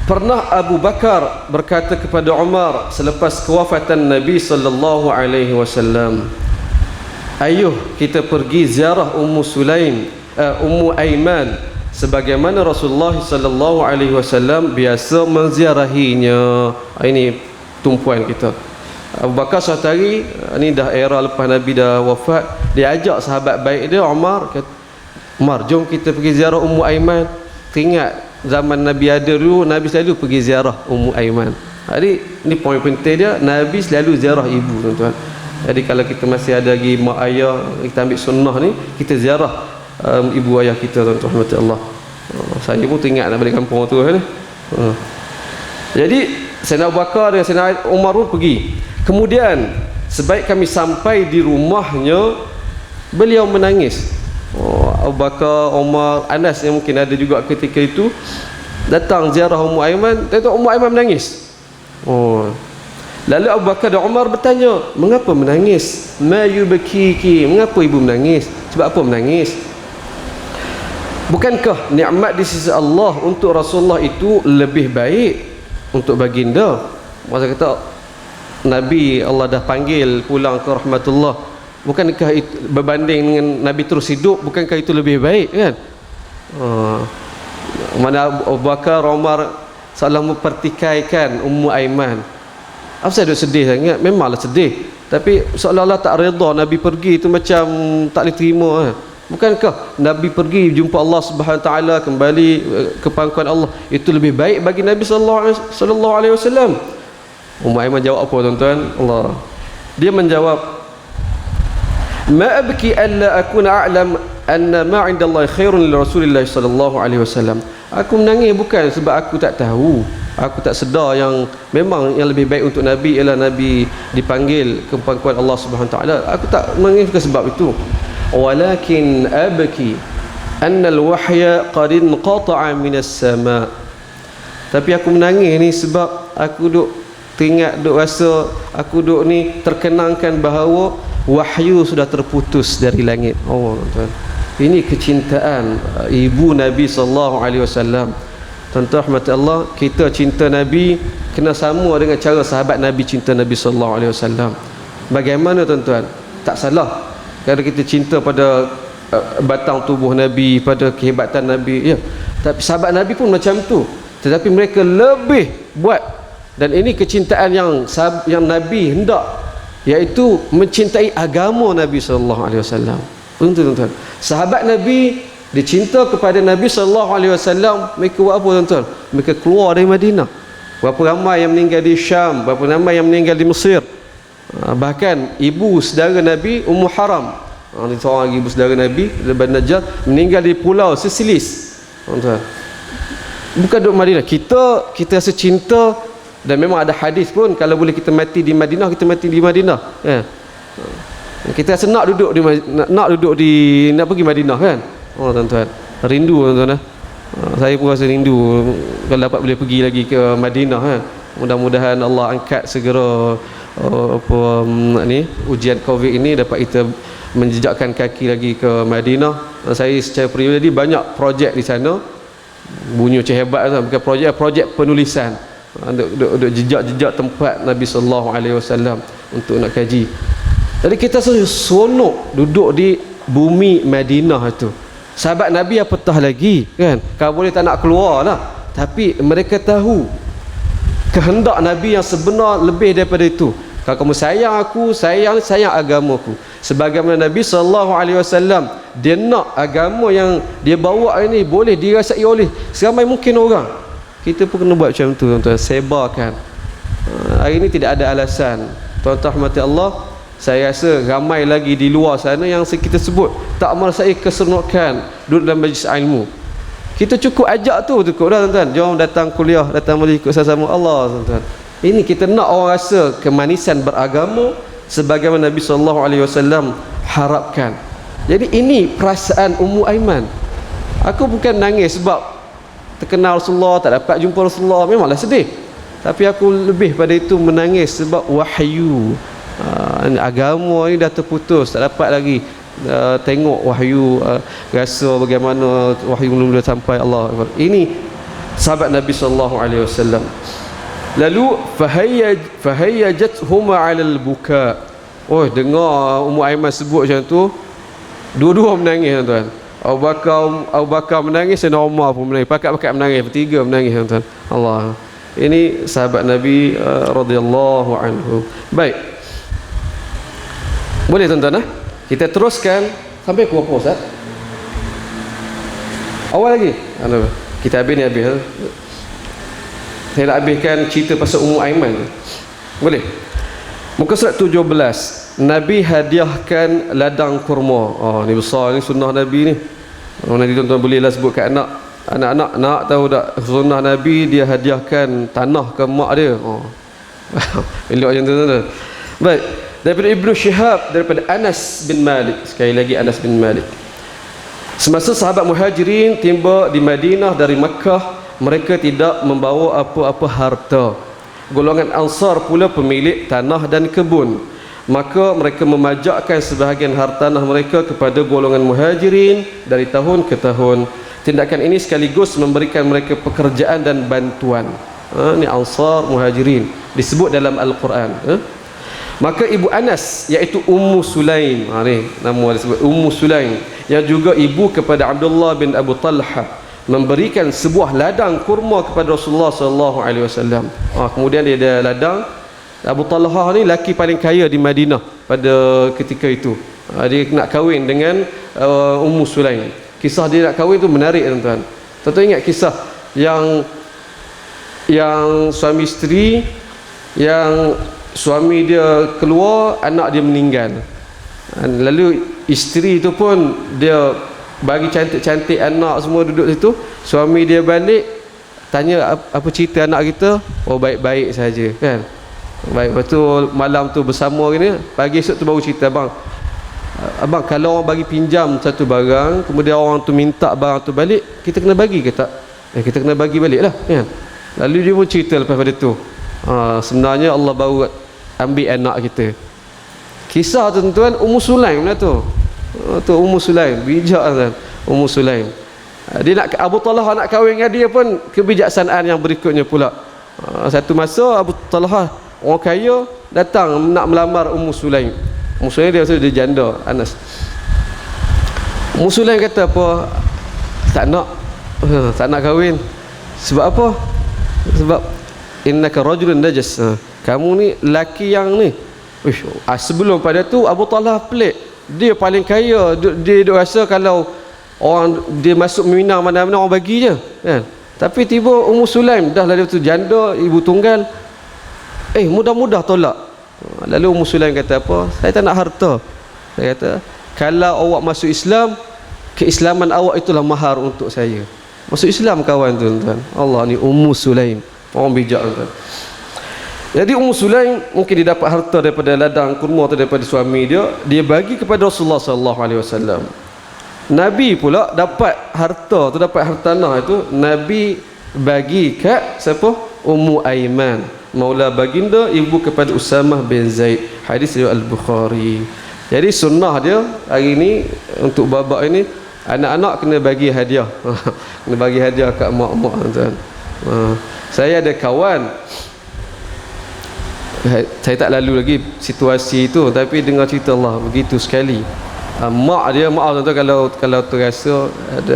pernah Abu Bakar berkata kepada Umar selepas kewafatan Nabi sallallahu alaihi wasallam, ayuh kita pergi ziarah Ummu Sulaim, Ummu Aiman, sebagaimana Rasulullah sallallahu alaihi wasallam biasa menziarahinya. Ini tumpuan kita. Abu Bakar suatu hari, ini dah era lepas Nabi dah wafat, dia ajak sahabat baik dia Umar, kata, Umar, jom kita pergi ziarah Ummu Aiman. Teringat zaman Nabi ada dulu, Nabi selalu pergi ziarah Ummu Aiman. Jadi ni poin penting dia, Nabi selalu ziarah ibu tuan-tuan. Jadi kalau kita masih ada lagi mak ayah, kita ambil sunnah ni, kita ziarah ibu ayah kita tuan-tuan, rahmat Allah. Saya pun teringat nak balik kampung tu kan. Jadi Sayyidina Abu Bakar dan Sayyidina Umar pun pergi. Kemudian sebaik kami sampai di rumahnya, beliau menangis. Abu Bakar, Umar, Anas yang mungkin ada juga ketika itu datang ziarah Ummu Aiman. Tengok Ummu Aiman menangis. Lalu Abu Bakar dan Umar bertanya, mengapa menangis? Ma yubkiki, mengapa ibu menangis? Sebab apa menangis? Bukankah nikmat di sisi Allah untuk Rasulullah itu lebih baik? untuk baginda. Masa kata Nabi Allah dah panggil pulang ke rahmatullah, bukankah itu berbanding dengan Nabi terus hidup, bukankah itu lebih baik kan? Mana Abu Bakar, Umar salah mempertikaikan Ummu Aiman. Apa saya duk sedih sangat? Memanglah sedih, tapi seolah-olah tak redha Nabi pergi itu, macam tak boleh terima kan? Bukankah Nabi pergi jumpa Allah Subhanahu Wa Taala, kembali ke pangkuan Allah, itu lebih baik bagi Nabi sallallahu alaihi wasallam? Ummu Aiman jawab apa tuan-tuan? Allah, dia menjawab, ma abki alla akuna a'lam anna ma 'inda Allah khairun li Rasulillah sallallahu alaihi wasallam. Aku menangis bukan sebab aku tak tahu, aku tak sedar yang memang yang lebih baik untuk Nabi ialah Nabi dipanggil ke pangkuan Allah Subhanahu Taala. Aku tak menangis bukan sebab itu. Walakin abki anna al-wahya qad inqata'a min as-sama'. Tapi aku menangis ni sebab aku duk teringat, duk rasa, aku duk ni terkenangkan bahawa wahyu sudah terputus dari langit. Oh tuan, ini kecintaan ibu Nabi sallallahu alaihi wasallam. Tuan-tuan rahmat Allah, kita cinta Nabi kena sama dengan cara sahabat Nabi cinta Nabi sallallahu alaihi wasallam. Bagaimana tuan-tuan? Tak salah kalau kita cinta pada batang tubuh Nabi, pada kehebatan Nabi, ya. Tapi sahabat Nabi pun macam tu, tetapi mereka lebih buat. Dan ini kecintaan yang Nabi hendak, iaitu mencintai agama Nabi sallallahu alaihi wasallam. Tuan-tuan, sahabat Nabi dicinta kepada Nabi sallallahu alaihi wasallam, mereka buat apa tuan-tuan? Mereka keluar dari Madinah. Berapa ramai yang meninggal di Syam, berapa ramai yang meninggal di Mesir. Bahkan ibu saudara Nabi Ummu Haram, seorang ibu saudara Nabi dari Najjar, meninggal di pulau Sesilis. Tuan-tuan, bukan duduk Madinah. Kita rasa cinta, dan memang ada hadis pun, kalau boleh kita mati di Madinah, kita mati di Madinah ya. Kita rasa nak duduk di nak pergi Madinah kan. Oh tuan-tuan, rindu tuan-tuan. Saya pun rasa rindu kalau dapat boleh pergi lagi ke Madinah kan. Mudah-mudahan Allah angkat segera ujian Covid ini, dapat kita menjejakkan kaki lagi ke Madinah. Saya secara peribadi banyak projek di sana. Bunyi macam hebat tu, bukan projek penulisan. Duk jejak-jejak tempat Nabi sallallahu alaihi wasallam untuk nak kaji. Jadi kita seronok duduk di bumi Madinah itu. Sahabat Nabi apatah lagi kan, kalau boleh tak nak keluar lah, tapi mereka tahu kehendak Nabi yang sebenar lebih daripada itu. Kalau kamu sayang aku, sayang agamaku. Sebagaimana Nabi sallallahu alaihi wasallam, dia nak agama yang dia bawa ini boleh dirasai oleh seramai mungkin orang. Kita pun kena buat macam tu tuan-tuan, sebarkan. Hari ini tidak ada alasan. Tuan-tuan rahmati Allah, saya rasa ramai lagi di luar sana yang kita sebut tak merasai keseronokan duduk dalam majlis ilmu. Kita cukup ajak tu cukup dah tuan-tuan. Jom datang kuliah, datang majlis ikut sama Allah tuan-tuan. Ini kita nak orang rasa kemanisan beragama sebagaimana Nabi sallallahu alaihi wasallam harapkan. Jadi ini perasaan Ummu Aiman. Aku bukan nangis sebab terkenal Rasulullah, tak dapat jumpa Rasulullah, memanglah sedih, tapi aku lebih pada itu menangis sebab wahyu agama ini dah terputus, tak dapat lagi tengok wahyu, rasa bagaimana wahyu belum sampai Allah. Ini sahabat Nabi sallallahu alaihi wasallam. Lalu fahayyajatuhuma 'alal buka. Oh, dengar Ummu Aiman sebut macam tu, dua-dua menangis tuan-tuan. Abu Bakar menangis, dan Umar pun menangis, pakat-pakat menangis, bertiga menangis tuan-tuan. Allah, ini sahabat Nabi radhiyallahu anhu. Baik, boleh tuan-tuan kita teruskan sampai ke apa Ustaz? Awal lagi kita habis ni, habis saya nak habiskan cerita pasal Ummu Aiman. Boleh? Muka surat 17, Nabi hadiahkan ladang kurma. Oh, ni besar ni sunnah Nabi ni. Nanti tuan-tuan bolehlah sebut kat anak-anak nak tahu tak sunnah Nabi, dia hadiahkan tanah ke mak dia. Oh. Elok macam tu tuan-tuan. Baik, daripada Ibnu Syihab, daripada Anas bin Malik, sekali lagi Anas bin Malik. Semasa sahabat Muhajirin tiba di Madinah dari Makkah, mereka tidak membawa apa-apa harta. Golongan Ansar pula pemilik tanah dan kebun. Maka mereka memajakkan sebahagian hartanah mereka kepada golongan Muhajirin dari tahun ke tahun. Tindakan ini sekaligus memberikan mereka pekerjaan dan bantuan. Ni Ansar Muhajirin disebut dalam Al-Quran. Maka ibu Anas iaitu Ummu Sulaim, ni nama dia sebut Ummu Sulaim, yang juga ibu kepada Abdullah bin Abu Talha, memberikan sebuah ladang kurma kepada Rasulullah sallallahu alaihi wasallam. Kemudian dia ada ladang. Abu Talha ni laki paling kaya di Madinah pada ketika itu. Dia nak kahwin dengan Ummu Sulaim. Kisah dia nak kahwin tu menarik, tuan-tuan. Tuan-tuan ingat kisah yang suami isteri, yang suami dia keluar, anak dia meninggal. Lalu isteri tu pun dia bagi cantik-cantik anak semua duduk situ. Suami dia balik tanya, apa cerita anak kita? Oh, baik-baik saja, kan. Baik, betul. Malam tu bersama gini, pagi esok tu baru cerita, abang kalau orang bagi pinjam satu barang, kemudian orang tu minta barang tu balik, kita kena bagi ke tak? Kita kena bagi balik lah, kan. Lalu dia pun cerita lepas pada tu, sebenarnya Allah baru ambil anak kita. Kisah tu, tuan-tuan, Ummu Sulaim lah tu. Ummu Sulaim, bijak kan, Ummu Sulaim. Dia nak, Abu Talha nak kahwin dengan dia pun kebijaksanaan yang berikutnya pula. Satu masa Abu Talha orang kaya datang nak melamar Ummu Sulaim. Ummu Sulaim dia rasa dia janda Anas. Ummu Sulaim kata apa? Tak nak kahwin. Sebab apa? Sebab innaka rajulun najas. Kamu ni laki yang ni. Sebelum pada tu Abu Talha pelik. Dia paling kaya. Dia rasa kalau orang dia masuk minang mana-mana orang bagi je, kan. Tapi tiba Ummu Sulaim dah lah dia tu janda, ibu tunggal. Mudah-mudah tolak. Lalu Ummu Sulaim kata apa? Saya tak nak harta. Saya kata, kalau awak masuk Islam, keislaman awak itulah mahar untuk saya. Masuk Islam kawan, tuan-tuan. Allah ni Ummu Sulaim, orang bijak, tuan-tuan. Jadi Ummu Sulaim mungkin dia dapat harta daripada ladang kurma atau daripada suami dia, dia bagi kepada Rasulullah sallallahu alaihi wasallam. Nabi pula dapat harta tu, dapat hartanah itu, Nabi bagi kat siapa? Ummu Aiman, Maula baginda, ibu kepada Usamah bin Zaid. Hadis riwayat Al-Bukhari. Jadi sunnah dia hari ni untuk babak ini, anak-anak kena bagi hadiah. Kena bagi hadiah kat mak-mak, tuan. Saya ada kawan, saya tak lalu lagi situasi itu, tapi dengar cerita Allah begitu sekali. Mak dia, maaf tuan-tuan kalau terasa,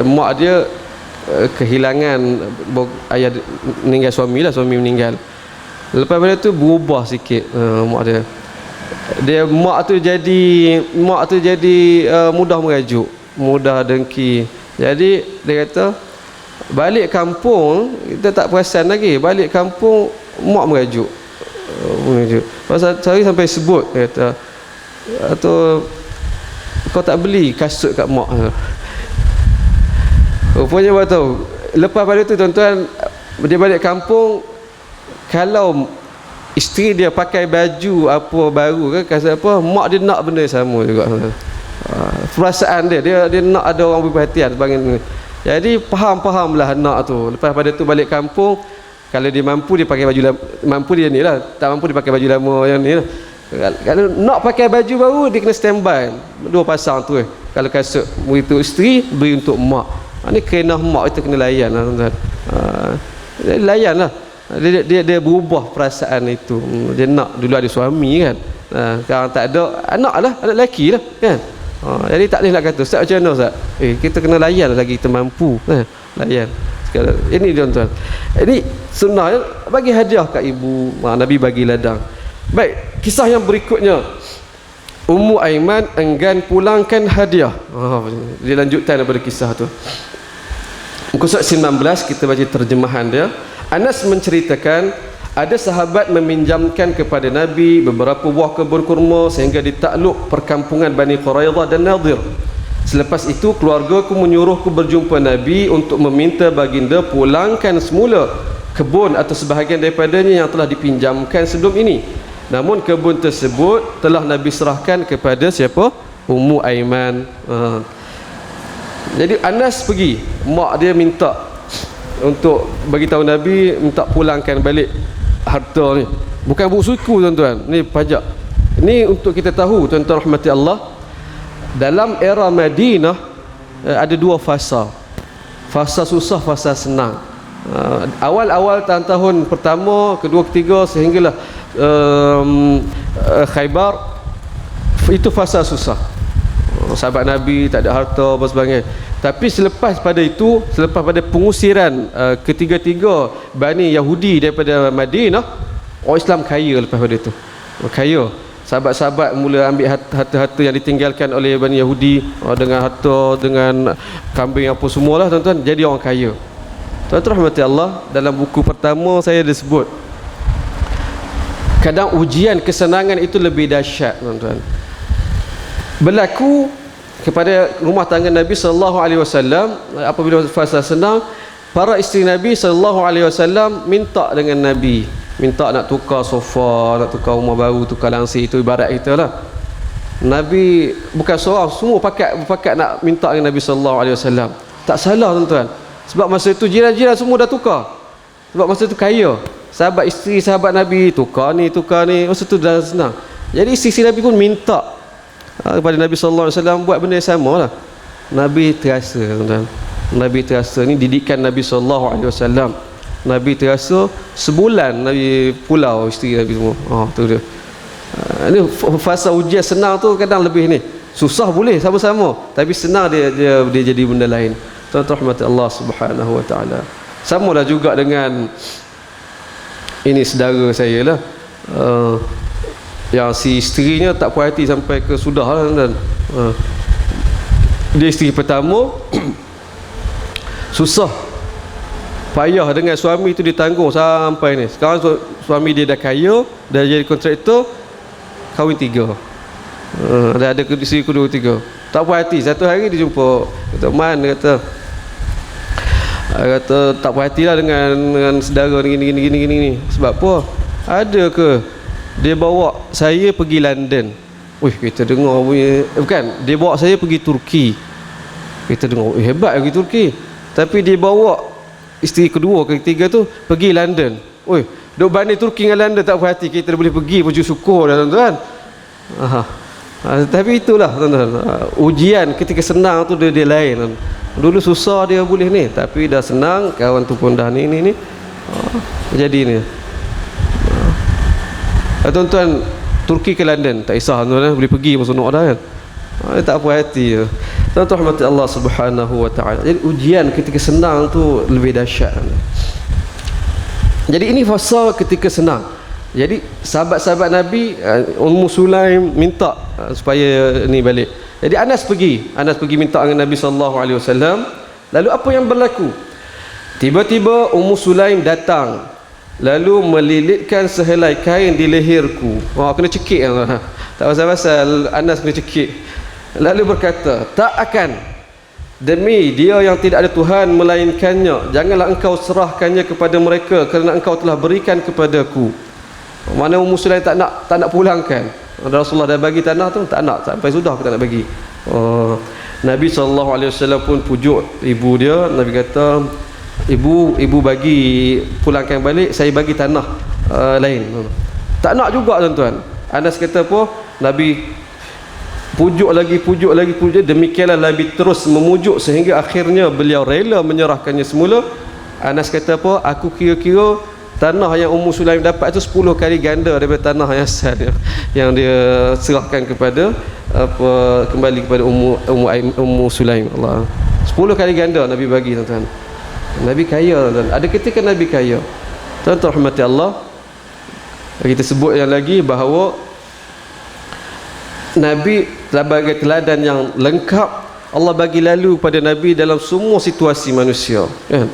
mak dia kehilangan ayah meninggal, suami meninggal. Lepas pada tu berubah sikit mak dia mak tu jadi mudah merajuk, mudah dengki. Jadi dia kata balik kampung kita tak perasan lagi, balik kampung mak merajuk. Pasal saya sampai sebut, dia kata, atau kau tak beli kasut kat mak. Rupanya apa tahu, lepas pada tu, tuan-tuan, dia balik kampung, kalau isteri dia pakai baju apa baru ke kasut apa, mak dia nak benda sama juga. Perasaan dia nak ada orang berperhatian sebagainya. Jadi faham-fahamlah anak tu. Lepas pada tu balik kampung, kalau dia mampu dia pakai baju lama, mampu dia ni lah, tak mampu dia pakai baju lama yang ni lah. Kalau nak pakai baju baru, dia kena standby 2 pasang tu. Kalau kasut beri untuk isteri, beri untuk mak. Ni kena mak itu kena layan lah, tuan-tuan. Layan lah. Dia berubah perasaan itu. Dia nak, dulu ada suami kan, sekarang tak ada, anak lah, anak lelaki lah, kan. Jadi tak boleh nak kata, Ustaz macam mana Ustaz? Kita kena layan lagi, kita mampu, layan. Ini tuan-tuan, ini sunnah, bagi hadiah kat ibu. Nabi bagi ladang. Baik, kisah yang berikutnya, Ummu Aiman enggan pulangkan hadiah. Dia lanjutkan daripada kisah tu. Muka surat 19 kita baca terjemahan dia. Anas menceritakan, ada sahabat meminjamkan kepada Nabi beberapa buah kebun kurma sehingga ditakluk perkampungan Bani Quraidah dan Nadir. Selepas itu keluargaku menyuruhku berjumpa Nabi untuk meminta baginda pulangkan semula kebun atau sebahagian daripadanya yang telah dipinjamkan sebelum ini. Namun kebun tersebut telah Nabi serahkan kepada siapa? Ummu Aiman. Jadi Anas pergi, mak dia minta untuk bagi tahu Nabi, minta pulangkan balik harta ni. Bukan buku, tuan-tuan. Ni pajak. Ini untuk kita tahu, tuan-tuan rahmati Allah, dalam era Madinah ada 2 fasa. Fasa susah, fasa senang. Awal-awal tahun pertama, kedua, ketiga sehinggalah Khaybar, itu fasa susah. Sahabat Nabi tak ada harta dan sebagainya. Tapi selepas pada itu, selepas pada pengusiran ketiga-tiga Bani Yahudi daripada Madinah, orang Islam kaya lepas pada itu. Kaya. Sahabat-sahabat mula ambil harta-harta yang ditinggalkan oleh Bani Yahudi, dengan harta, dengan kambing apa semualah tuan-tuan, jadi orang kaya. Tuan-tuan rahmati Allah, dalam buku pertama saya disebut kadang ujian kesenangan itu lebih dahsyat tuan-tuan. Berlaku kepada rumah tangga Nabi SAW apabila fasa senang, para isteri Nabi SAW minta dengan Nabi, minta nak tukar sofa, nak tukar rumah baru, tukar langsir, itu ibarat kita lah. Nabi bukan seorang, semua pakat nak minta dengan Nabi SAW. Tak salah tuan-tuan, sebab masa itu jiran-jiran semua dah tukar, sebab masa itu kaya. Sahabat isteri sahabat Nabi tukar ni, masa itu dah senang. Jadi isteri Nabi pun minta kepada Nabi SAW buat benda yang sama lah. Nabi terasa tuan-tuan, Nabi terasa, ni didikan Nabi SAW. Nabi terasa sebulan Nabi pulau isteri Nabi semua. Tu dia. Ini fasa ujian senang tu kadang lebih ni. Susah boleh sama-sama, tapi senang dia jadi benda lain. Tuan-tuan rahmat Allah Subhanahu wa taala. Samalah juga dengan ini saudara saya lah. Yang si isterinya tak puas hati sampai ke sudah lah, dan dia isteri pertama susah payah dengan suami tu ditanggung sampai ni. Sekarang suami dia dah kaya, dah jadi kontraktor, kahwin 3, dah ada isteri kedua, 3. Tak puas hati. Satu hari dia jumpa, kata Man, dia kata tak puas hati lah dengan saudara gini. Sebab apa? Ada ke dia bawa saya pergi London? Kita dengar punya, bukan, dia bawa saya pergi Turki. Kita dengar hebat pergi Turki. Tapi dia bawa isteri kedua, ketiga tu pergi London. Duk banding Turki dengan London, tak puas hati. Kita boleh pergi, puji syukur dah tuan-tuan. Tapi itulah tuan-tuan, ujian ketika senang tu dia lain. Dulu susah dia boleh ni, tapi dah senang, kawan tu pun dah ni. Jadi ni. Tuan-tuan, Turki ke London tak kisah tuan-tuan, boleh pergi pun senang dah kan. Tak puas hati. Tuan-tuan rahmati Allah Subhanahu wa taala. Jadi ujian ketika senang tu lebih dahsyat. Jadi ini fasa ketika senang. Jadi sahabat-sahabat Nabi, Ummu Sulaim minta supaya ni balik. Jadi Anas pergi minta dengan Nabi SAW. Lalu apa yang berlaku? Tiba-tiba Ummu Sulaim datang, lalu melilitkan sehelai kain di leherku. Kena cekik. Tak pasal-pasal Anas kena cekik. Lalu berkata, tak akan, demi dia yang tidak ada Tuhan melainkannya, janganlah engkau serahkannya kepada mereka, kerana engkau telah berikan kepadaku. Mana Ummu Sulaim tak nak pulangkan. Rasulullah dah bagi tanah tu, tak nak, sampai sudah aku tak nak bagi. Nabi SAW pun pujuk ibu dia. Nabi kata, ibu bagi pulangkan balik, saya bagi tanah lain. Tak nak juga tuan-tuan. Anas kata apa? Nabi pujuk lagi. Demikianlah Nabi terus memujuk sehingga akhirnya beliau rela menyerahkannya semula. Anas kata apa? Aku kira-kira tanah yang Ummu Sulaim dapat itu 10 kali ganda daripada tanah yang asal yang dia serahkan kepada kembali kepada Ummu Sulaim. Allah, 10 kali ganda Nabi bagi tuan-tuan. Nabi kaya tuan-tuan. Ada ketika Nabi kaya. Tuan-tuan rahmati Allah, kita sebut yang lagi bahawa Nabi sebagai teladan yang lengkap Allah bagi lalu pada Nabi dalam semua situasi manusia, kan?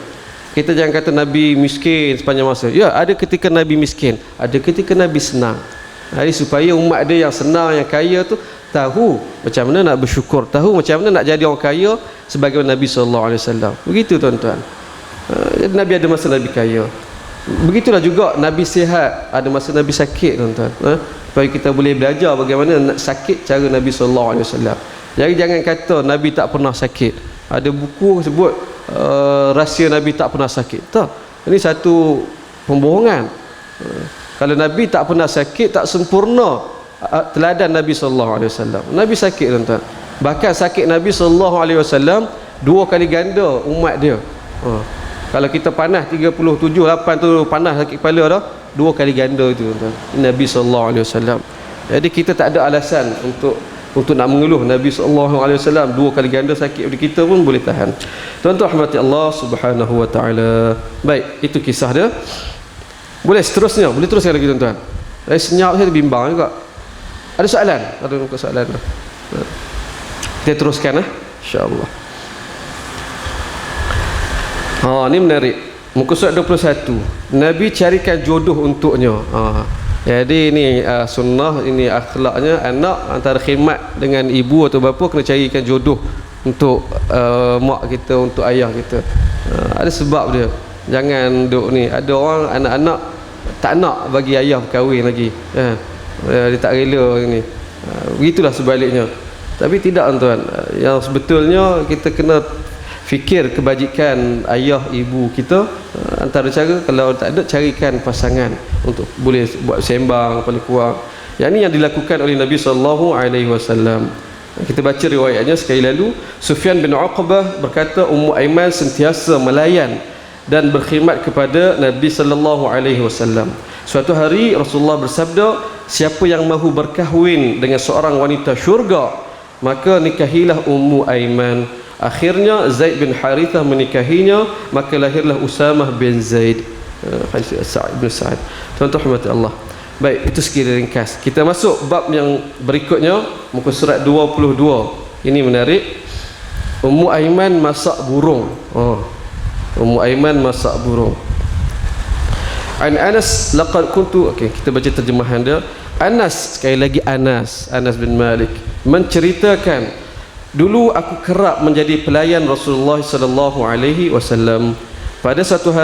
Kita jangan kata Nabi miskin sepanjang masa. Ya, ada ketika Nabi miskin, ada ketika Nabi senang. Jadi supaya umat dia yang senang, yang kaya tu tahu macam mana nak bersyukur, tahu macam mana nak jadi orang kaya sebagaimana Nabi SAW. Begitu tuan-tuan. Jadi Nabi ada masa Nabi kaya. Begitulah juga Nabi sihat, ada masa Nabi sakit tuan-tuan. Supaya kita boleh belajar bagaimana nak sakit cara Nabi SAW. Jadi jangan kata Nabi tak pernah sakit. Ada buku sebut rahsia Nabi tak pernah sakit. Tak. Ini satu pembohongan. Kalau Nabi tak pernah sakit, tak sempurna teladan Nabi SAW. Nabi sakit tuan-tuan. Bahkan sakit Nabi SAW 2 kali ganda umat dia. Kalau kita panas 37, 8 tu panas sakit kepala dah, 2 kali ganda itu tuan. Nabi sallallahu alaihi wasallam. Jadi kita tak ada alasan untuk nak mengeluh. Nabi sallallahu alaihi wasallam 2 kali ganda sakit pada kita pun boleh tahan. Tuan-tuan rahmati Allah Subhanahu wa taala. Baik, itu kisah dia. Boleh seterusnya, boleh teruskan lagi tuan-tuan. Saya senyap, saya bimbang juga. Ada soalan? Ada muka soalan? Kita teruskan insya-Allah. Ni menarik. Muka surat 21. Nabi carikan jodoh untuknya. Jadi ini sunnah, ini akhlaknya anak antara khidmat dengan ibu atau bapa kena carikan jodoh untuk mak kita, untuk ayah kita. Ada sebab dia. Jangan duk ni. Ada orang anak-anak tak nak bagi ayah berkahwin lagi. Dia tak rela ni. Begitulah sebaliknya. Tapi tidak tuan. Yang sebetulnya kita kena fikir kebajikan ayah ibu kita. Antara cara, kalau tak ada, carikan pasangan untuk boleh buat sembang paling kurang. Yang ini yang dilakukan oleh Nabi sallallahu alaihi wasallam. Kita baca riwayatnya sekali lalu. Sufyan bin Uqbah berkata, Ummu Aiman sentiasa melayan dan berkhidmat kepada Nabi sallallahu alaihi wasallam. Suatu hari Rasulullah bersabda, siapa yang mahu berkahwin dengan seorang wanita syurga, maka nikahilah Ummu Aiman. Akhirnya Zaid bin Harithah menikahinya, maka lahirlah Usamah bin Zaid. Sa'id bin Sa'id. Tuan-tuan rahmati Allah. Baik, itu sekira ringkas. Kita masuk bab yang berikutnya, muka surat 22. Ini menarik. Ummu Aiman masak burung. Ummu Aiman masak burung. An Anas laqad kuntu, okey, kita baca terjemahan dia. Anas, sekali lagi Anas bin Malik menceritakan, dulu aku kerap menjadi pelayan Rasulullah sallallahu alaihi wasallam. Pada setiap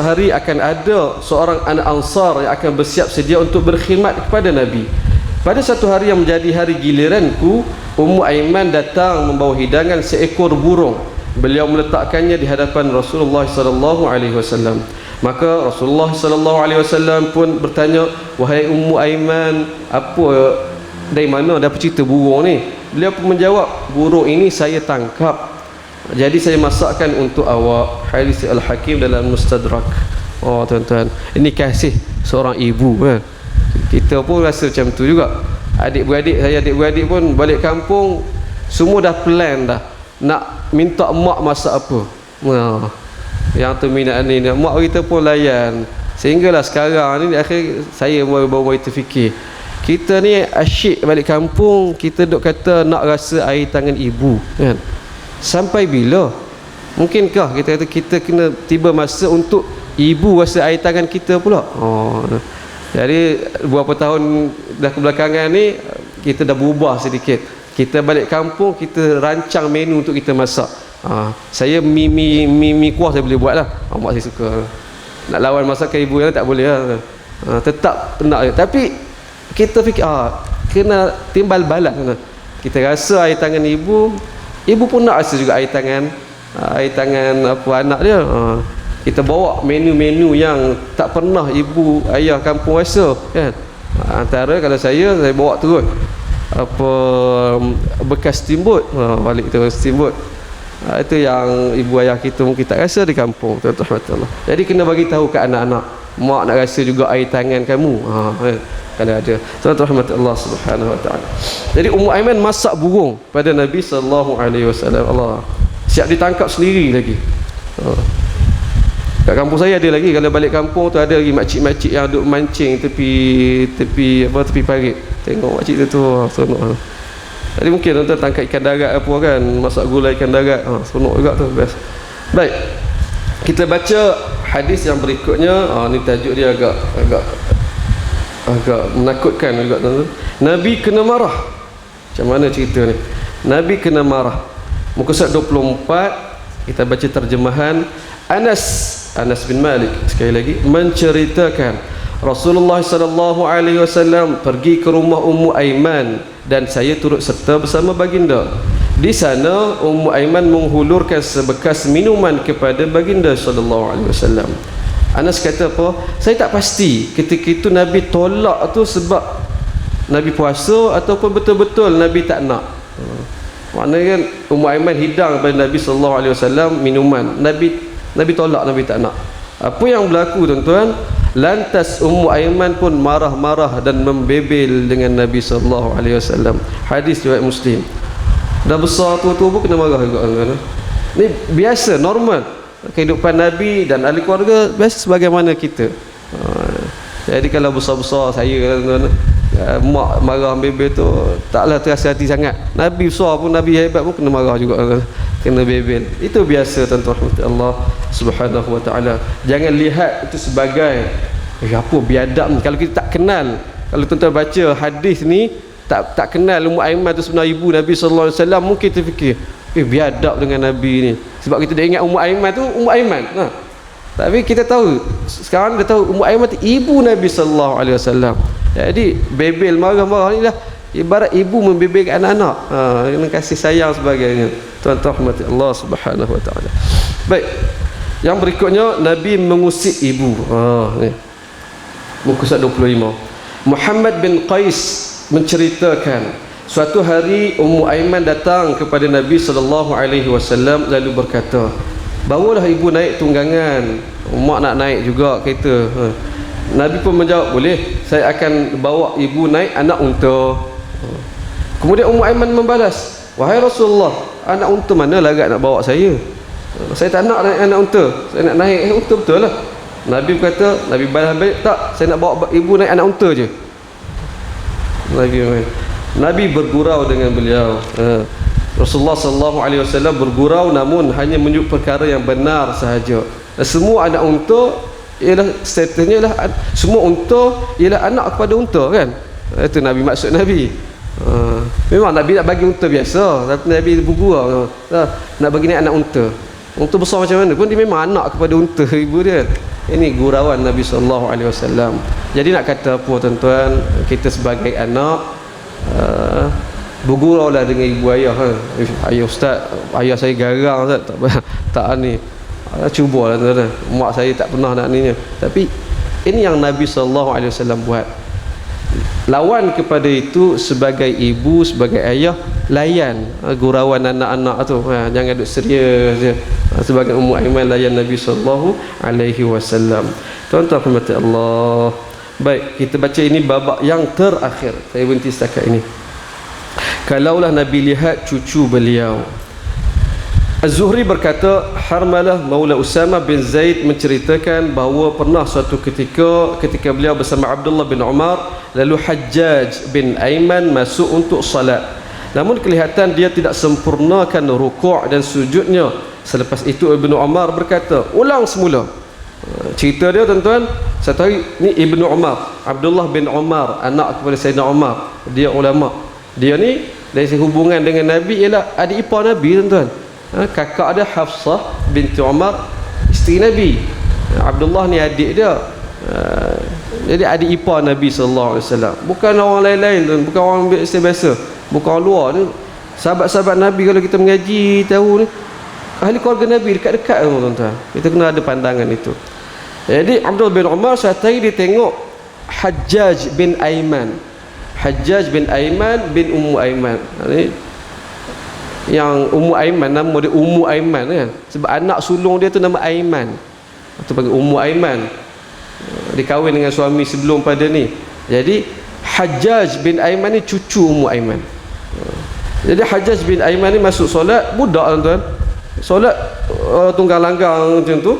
hari akan ada seorang anak Ansar yang akan bersiap sedia untuk berkhidmat kepada Nabi. Pada satu hari yang menjadi hari giliranku, Ummu Aiman datang membawa hidangan seekor burung. Beliau meletakkannya di hadapan Rasulullah sallallahu alaihi wasallam. Maka Rasulullah sallallahu alaihi wasallam pun bertanya, "Wahai Ummu Aiman, dari mana dapat cerita burung ni?" Beliau pun menjawab, "Burung ini saya tangkap, jadi saya masakkan untuk awak." Hadis Al-Hakim dalam Mustadrak. Tuan-tuan, ini kasih seorang ibu kan. Kita pun rasa macam tu juga. Adik-beradik pun balik kampung, semua dah plan dah nak minta mak masak apa. Yang tu minat ni, mak kita pun layan. Sehinggalah sekarang ni akhir saya baru terfikir, kita ni asyik balik kampung, kita duk kata nak rasa air tangan ibu kan. Sampai bila? Mungkinkah kita kata kita kena tiba masa untuk ibu rasa air tangan kita pula? Jadi beberapa tahun dah kebelakangan ni kita dah berubah sedikit. Kita balik kampung, kita rancang menu untuk kita masak. Saya mi kuah saya boleh buat lah. Mak saya suka. Nak lawan masakan ibu yang tak boleh lah. Tetap nak. Tapi kita fikir kena timbal balas. Kita rasa air tangan ibu pun nak rasa juga air tangan apa anak dia. Kita bawa menu-menu yang tak pernah ibu ayah kampung rasa kan. Antara kalau saya bawa terus apa bekas steamboat, balik tu steamboat. Itu yang ibu ayah kita mungkin tak rasa di kampung. Tuan-tuan, jadi kena bagi tahu ke anak-anak, mak nak rasa juga air tangan kamu. Kalau ada. Tuan-tuan rahmat Allah Subhanahu wa taala. Jadi Ummu Aiman masak burung pada Nabi sallallahu alaihi wasallam. Allah, siap ditangkap sendiri lagi. Kat kampung saya ada lagi, kalau balik kampung tu ada lagi makcik-makcik yang duk mancing tepi parit. Tengok makcik tu seronok. Jadi mungkin tuan-tuan tangkap ikan darat apa kan, masak gulai ikan darat. Seronok juga tu, best. Baik. Kita baca hadis yang berikutnya. Ni tajuk dia agak menakutkan juga tuan-tuan. Nabi kena marah. Macam mana cerita ni? Nabi kena marah. Muka surat 24, kita baca terjemahan. Anas bin Malik sekali lagi menceritakan, Rasulullah sallallahu alaihi wasallam pergi ke rumah Ummu Aiman dan saya turut serta bersama baginda. Di sana Ummu Aiman menghulurkan sebekas minuman kepada baginda sallallahu alaihi wasallam. Anas kata apa? Saya tak pasti ketika itu Nabi tolak tu sebab Nabi puasa ataupun betul-betul Nabi tak nak. Maknanya kan Ummu Aiman hidang kepada Nabi sallallahu alaihi wasallam minuman. Nabi tolak, Nabi tak nak. Apa yang berlaku tuan-tuan? Lantas Ummu Aiman pun marah-marah dan membebel dengan Nabi sallallahu alaihi wasallam. Hadis riwayat Muslim. Dah besar tua-tua pun kena marah juga kan. Ni biasa, normal kehidupan Nabi dan ahli keluarga, biasa sebagaimana kita. Jadi kalau besar-besar saya tuan-tuan, mak marah bebel tu taklah terasa hati sangat. Nabi besar pun, Nabi hebat pun kena marah juga, kena bebel. Itu biasa tuan-tuan Allah Subhanahu wa taala. Jangan lihat itu sebagai apa biadab ni. Kalau kita tak kenal, kalau tuan-tuan baca hadis ni tak kenal Ummu Aiman tu sebenarnya ibu Nabi sallallahu alaihi wasallam, mungkin kita fikir biadab dengan Nabi ni. Sebab kita dah ingat Ummu Aiman tu Ummu Aiman. Tapi kita tahu, sekarang dah tahu Ummu Aiman tu ibu Nabi sallallahu alaihi wasallam. Jadi bebel marah-marah ni lah ibarat ibu membebelkan anak-anak. Kena kasih sayang sebagainya. Tuan-tuan rahmati Allah Subhanahu wa taala. Baik. Yang berikutnya, Nabi mengusik ibu. Ni. Muka surat 25. Muhammad bin Qais menceritakan, suatu hari Ummu Aiman datang kepada Nabi sallallahu alaihi wasallam lalu berkata, "Bawalah ibu naik tunggangan. Mak nak naik juga kereta." Nabi pun menjawab, "Boleh, saya akan bawa ibu naik anak unta." Kemudian Ummu Aiman membalas, "Wahai Rasulullah, anak unta mana larat nak bawa saya? Saya tak nak naik anak unta. Saya nak naik unta betul lah." Nabi berkata, Nabi balas balik, "Tak, saya nak bawa ibu naik anak unta je." Nabi bergurau dengan beliau. Rasulullah sallallahu alaihi wasallam bergurau namun hanya menunjuk perkara yang benar sahaja. Semua anak unta ialah statusnya lah, semua unta ialah anak kepada unta kan. Itu Nabi maksud Nabi. Memang Nabi nak bagi unta biasa, tapi Nabi bergurau nak bagi ni anak unta. Unta besar macam mana pun dia memang anak kepada unta ibu dia. Ini gurauan Nabi sallallahu alaihi wasallam. Jadi nak kata apa tuan-tuan, kita sebagai anak bergurau lah dengan ibu ayah. Ayah ustaz, ayah saya garang ustaz, tak ni. Cubalah tuan-tuan. Mak saya tak pernah nak ni. Tapi ini yang Nabi sallallahu alaihi wasallam buat. Lawan kepada itu sebagai ibu, sebagai ayah, layan gurauan anak-anak tu. Jangan duduk serius je. Sebagai Ummu Aiman layan Nabi sallallahu alaihi wasallam. Tuan-tuan rahmati Allah. Baik, kita baca ini babak yang terakhir. Saya berhenti setakat ini. Kalaulah Nabi lihat cucu beliau. Az-Zuhri berkata, Harmalah Maula Usama bin Zaid menceritakan bahawa pernah suatu ketika beliau bersama Abdullah bin Umar, lalu Hajjaj bin Aiman masuk untuk salat. Namun kelihatan dia tidak sempurnakan rukuk dan sujudnya. Selepas itu Ibnu Umar berkata, "Ulang semula." Cerita dia tuan-tuan, satu hari ni Ibnu Umar, Abdullah bin Umar, anak kepada Sayyidina Umar, dia ulama. Dia ni dari hubungan dengan Nabi ialah adik ipar Nabi tuan-tuan. Kakak dia Hafsah binti Umar, isteri Nabi. Abdullah ni adik dia. Jadi adik ipar Nabi sallallahu alaihi wasallam. Bukan orang lain-lain tuan, bukan orang biasa-biasa, bukan orang luar ni. Sahabat-sahabat Nabi kalau kita mengaji tahu ni, ahli keluarga Nabi dekat-dekat tuan-tuan. Kita kena ada pandangan itu. Jadi Abdullah bin Umar satu hari dia tengok Hajjaj bin Aiman. Hajjaj bin Aiman bin Ummu Aiman. Yang Ummu Aiman, nama dia Ummu Aiman kan, sebab anak sulung dia tu nama Aiman, atau panggil Ummu Aiman. Dia kahwin dengan suami sebelum pada ni. Jadi Hajjaj bin Aiman ni cucu Ummu Aiman. Jadi Hajjaj bin Aiman ni masuk solat, budak tuan-tuan, solat tunggang langgang macam tu.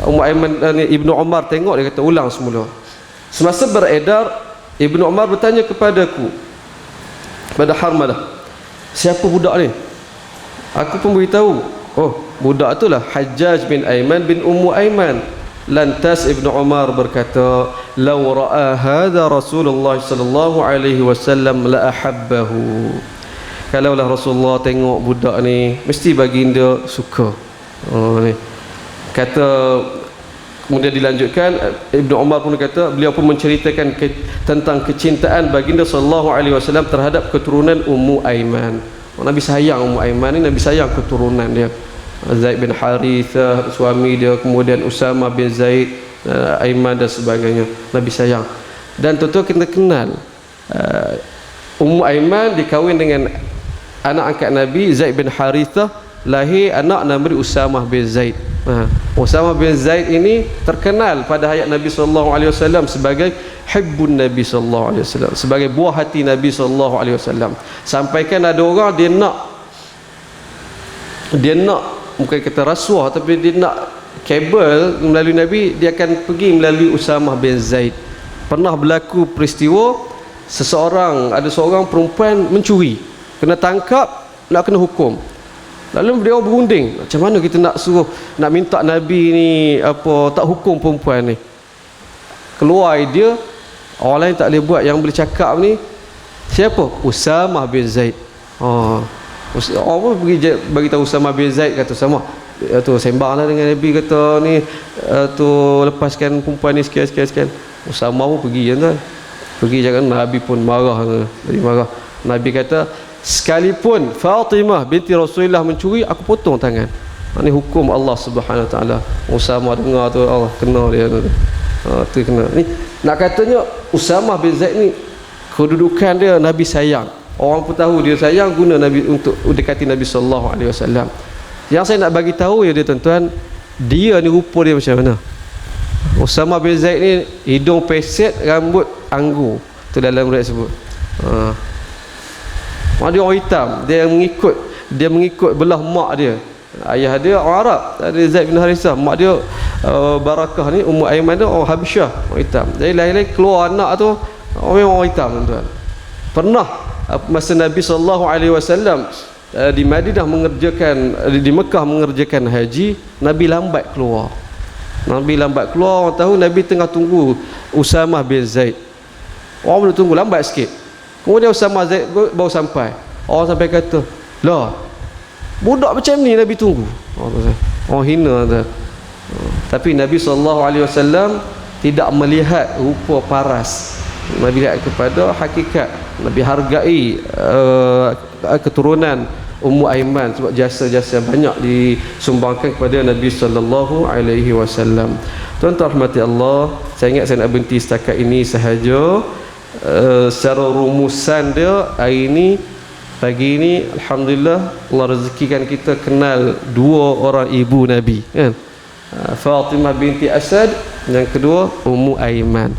Ummu Aiman ni Ibnu Umar tengok, dia kata, "Ulang semula." Semasa beredar, Ibnu Umar bertanya kepadaku, pada Harmalah, "Siapa budak ni?" Aku pun beritahu, "Oh, budak itulah Hajjaj bin Aiman bin Ummu Aiman." Lantas Ibnu Umar berkata, "Law ra'a hadha Rasulullah sallallahu alaihi wasallam la ahabbahu." Kalaulah Rasulullah tengok budak ni, mesti baginda suka. Ni. Kata, kemudian dilanjutkan, Ibnu Umar pun kata, beliau pun menceritakan tentang kecintaan baginda sallallahu alaihi wasallam terhadap keturunan Ummu Aiman. Nabi sayang Ummu Aiman ni, Nabi sayang keturunan dia. Zaid bin Harithah suami dia, kemudian Usama bin Zaid, Aiman dan sebagainya, Nabi sayang. Dan tentu kita kenal Ummu Aiman dikahwin dengan anak angkat Nabi Zaid bin Harithah, lahir anak nama dia Usamah bin Zaid. Usamah bin Zaid ini terkenal pada hayat Nabi sallallahu alaihi wasallam sebagai hibbun Nabi sallallahu alaihi wasallam, sebagai buah hati Nabi sallallahu alaihi wasallam. Sampaikan ada orang dia nak bukan kata rasuah, tapi dia nak kabel melalui Nabi, dia akan pergi melalui Usamah bin Zaid. Pernah berlaku peristiwa ada seorang perempuan mencuri, kena tangkap, nak kena hukum. Lalu dia berunding, macam mana kita nak minta Nabi ni tak hukum perempuan ni. Keluar idea, orang lain tak boleh buat, yang boleh cakap ni siapa? Usamah bin Zaid. Orang pun pergi bagi tahu Usamah bin Zaid, kata Usamah tu sembanglah dengan Nabi, kata ni lepaskan perempuan ni sekian. Usamah pun pergi kan, pergi jangan. Nabi pun marah. Nabi kata, sekalipun Fatimah binti Rasulullah mencuri, aku potong tangan. Ini hukum Allah Subhanahu Wa Taala. Usamah dengar tu, Allah kena dia tu. Tu kena. Ni nak katanya Usamah bin Zaid ni kedudukan dia Nabi sayang. Orang pun tahu dia sayang, guna Nabi untuk dekati Nabi sallallahu alaihi wasallam. Yang saya nak bagi tahu ya dia tuan-tuan, dia ni rupa dia macam mana. Usamah bin Zaid ni hidung peset, rambut anggur. Tu dalam riwayat sebut. Dia orang hitam, dia mengikut belah mak dia. Ayah dia orang Arab, ada Zaid bin Harithah. Mak dia Barakah ni, Ummu Aiman tu orang Habsyah, orang hitam. Jadi lain-lain keluar anak tu orang hitam tuan-tuan. Pernah masa Nabi sallallahu alaihi wasallam di Madinah di Mekah mengerjakan haji, Nabi lambat keluar. Orang tahu Nabi tengah tunggu Usamah bin Zaid. Orang boleh tunggu lambat sikit. Kemudian Usamah Zaid baru sampai. Orang sampai kata, lah budak macam ni Nabi tunggu. Orang hina tu. Tapi Nabi SAW tidak melihat rupa paras. Nabi lihat kepada hakikat. Nabi hargai keturunan Ummu Aiman, sebab jasa-jasa banyak disumbangkan kepada Nabi sallallahu alaihi wasallam. Tuan-tuan rahmati Allah, saya ingat saya nak berhenti setakat ini sahaja. Secara rumusan dia pagi ini alhamdulillah Allah rezekikan kita kenal dua orang ibu Nabi kan. Fatimah binti Asad, yang kedua Ummu Aiman.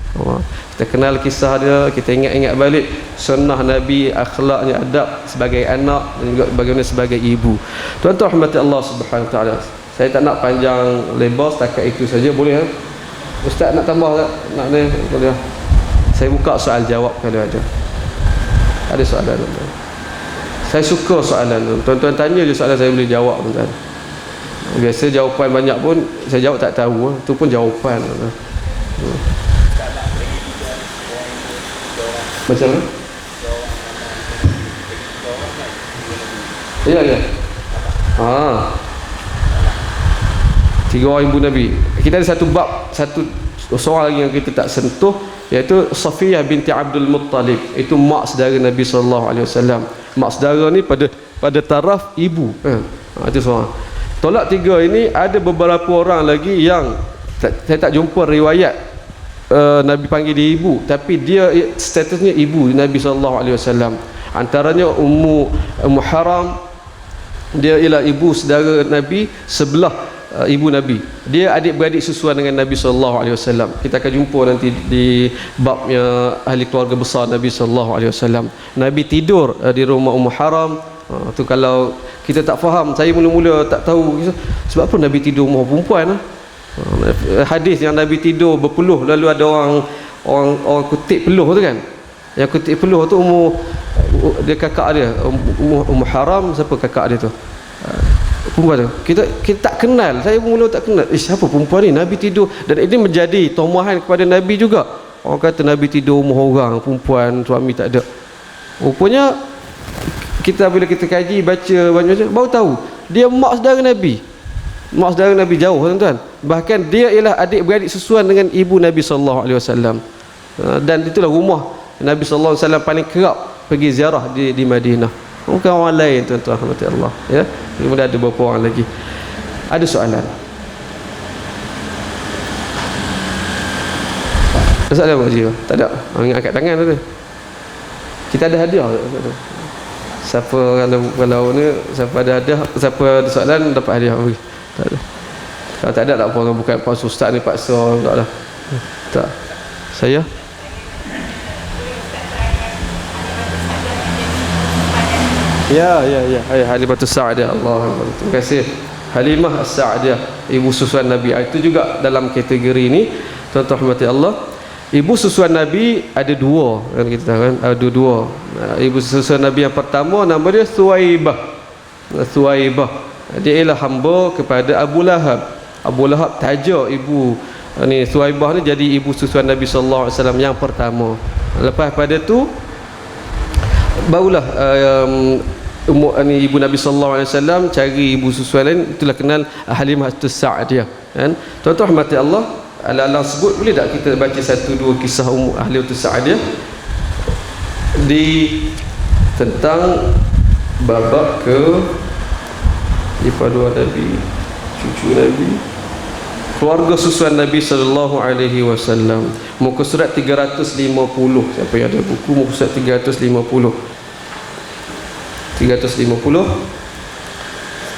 Kita kenal kisah dia, kita ingat-ingat balik sunnah Nabi, akhlaknya, adab sebagai anak dan juga bagaimana sebagai ibu. Tuan-tuan rahmati Allah Subhanahu taala. Saya tak nak panjang lebar, setakat itu saja. Boleh Ustaz nak tambah tak? Boleh. Saya buka soal jawab kalau ada. Ada soalan? Saya suka soalan. Tuan-tuan tanya je soalan, saya boleh jawab tuan-tuan. Biasa jawapan banyak pun saya jawab tak tahu. Itu pun jawapan. Macam mana? Ya. Tiga orang ibu Nabi. Kita ada satu bab, satu soal lagi yang kita tak sentuh, iaitu Safiyah binti Abdul Muttalib. Itu mak saudara Nabi sallallahu alaihi wasallam. Mak saudara ni pada taraf ibu. Itu soal. Tolak tiga ini ada beberapa orang lagi yang saya tak jumpa riwayat Nabi panggil dia ibu, tapi dia statusnya ibu Nabi sallallahu alaihi wasallam. Antaranya Ummu Haram, dia ialah ibu saudara Nabi sebelah ibu Nabi. Dia adik-beradik susuan dengan Nabi sallallahu alaihi wasallam. Kita akan jumpa nanti di babnya ahli keluarga besar Nabi sallallahu alaihi wasallam. Nabi tidur di rumah Ummu Haram. Tu kalau kita tak faham, saya mula-mula tak tahu sebab apa Nabi tidur rumah perempuan. Hadis yang Nabi tidur berpeluh, lalu ada orang kutip peluh tu kan. Yang kutip peluh tu dia kakak dia, Ummu Haram. Siapa kakak dia tu? Perempuan tu. Kita tak kenal. Saya mula tak kenal. Siapa perempuan ni? Nabi tidur, dan ini menjadi tomahan kepada Nabi juga. Orang kata Nabi tidur rumah orang, perempuan, suami tak ada. Rupanya bila kita kaji, baca banyak-banyak, baru tahu dia mak saudara Nabi. Mak saudara Nabi jauh tuan-tuan. Bahkan dia ialah adik-beradik susuan dengan ibu Nabi sallallahu alaihi wasallam. Dan itulah rumah Nabi sallallahu alaihi wasallam paling kerap pergi ziarah di Madinah. Bukan orang lain tuan-tuan rahmati Allah, ya. Kemudian ada beberapa orang lagi. Ada soalan? Ada soalan apa? Tak ada. Angkat tangan tu. Kita ada hadiah. Siapa kalau ni siapa ada hadiah, siapa ada soalan dapat hadiah bagi. Tak ada. Kalau tak ada tak apa, bukan paksa ustaz ni paksa taklah. Tak. Saya Ya. Halimah As-Sa'diyah. Allah. Terima kasih. Halimah As-Sa'diyah, ibu susuan Nabi. Itu juga dalam kategori ini. Tuan-tuan rahmati Allah. Ibu susuan Nabi ada dua, kan kita tahu kan? Ada dua. Ibu susuan Nabi yang pertama nama dia Thuwaibah. Thuwaibah. Dia ialah hamba kepada Abu Lahab. Abu Lahab taja ibu ni Thuwaibah ni jadi ibu susuan Nabi sallallahu alaihi wasallam yang pertama. Lepas pada tu barulah ibu Nabi sallallahu alaihi wasallam cari ibu susuan lain, itulah kenal Halimah As-Sa'diyah, kan. Tuan-tuan rahmati Allah, ala-ala sebut boleh tak kita baca satu dua kisah Halimah As-Sa'diyah di tentang babak ke ipar-dua Nabi, cucu Nabi, keluarga susuan Nabi sallallahu alaihi wasallam. Muka surat 350. Siapa yang ada buku muka surat 350.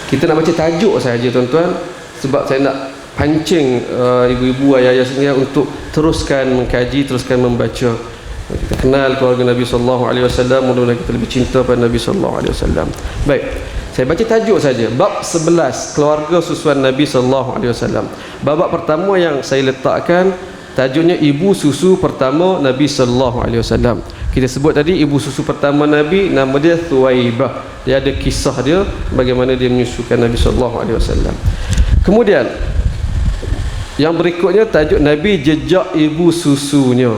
Kita nak baca tajuk saja tuan-tuan, sebab saya nak pancing ibu-ibu ayah-ayah sekalian untuk teruskan mengkaji, teruskan membaca. Kita kenal keluarga Nabi sallallahu alaihi wasallam, mudah-mudahan kita lebih cinta pada Nabi sallallahu alaihi wasallam. Baik, saya baca tajuk saja. Bab 11, keluarga susuan Nabi sallallahu alaihi wasallam. Bab pertama yang saya letakkan tajuknya ibu susu pertama Nabi sallallahu alaihi wasallam. Kita sebut tadi ibu susu pertama Nabi, nama dia Thuwaibah. Dia ada kisah dia bagaimana dia menyusukan Nabi sallallahu alaihi wasallam. Kemudian yang berikutnya tajuk Nabi jejak ibu susunya.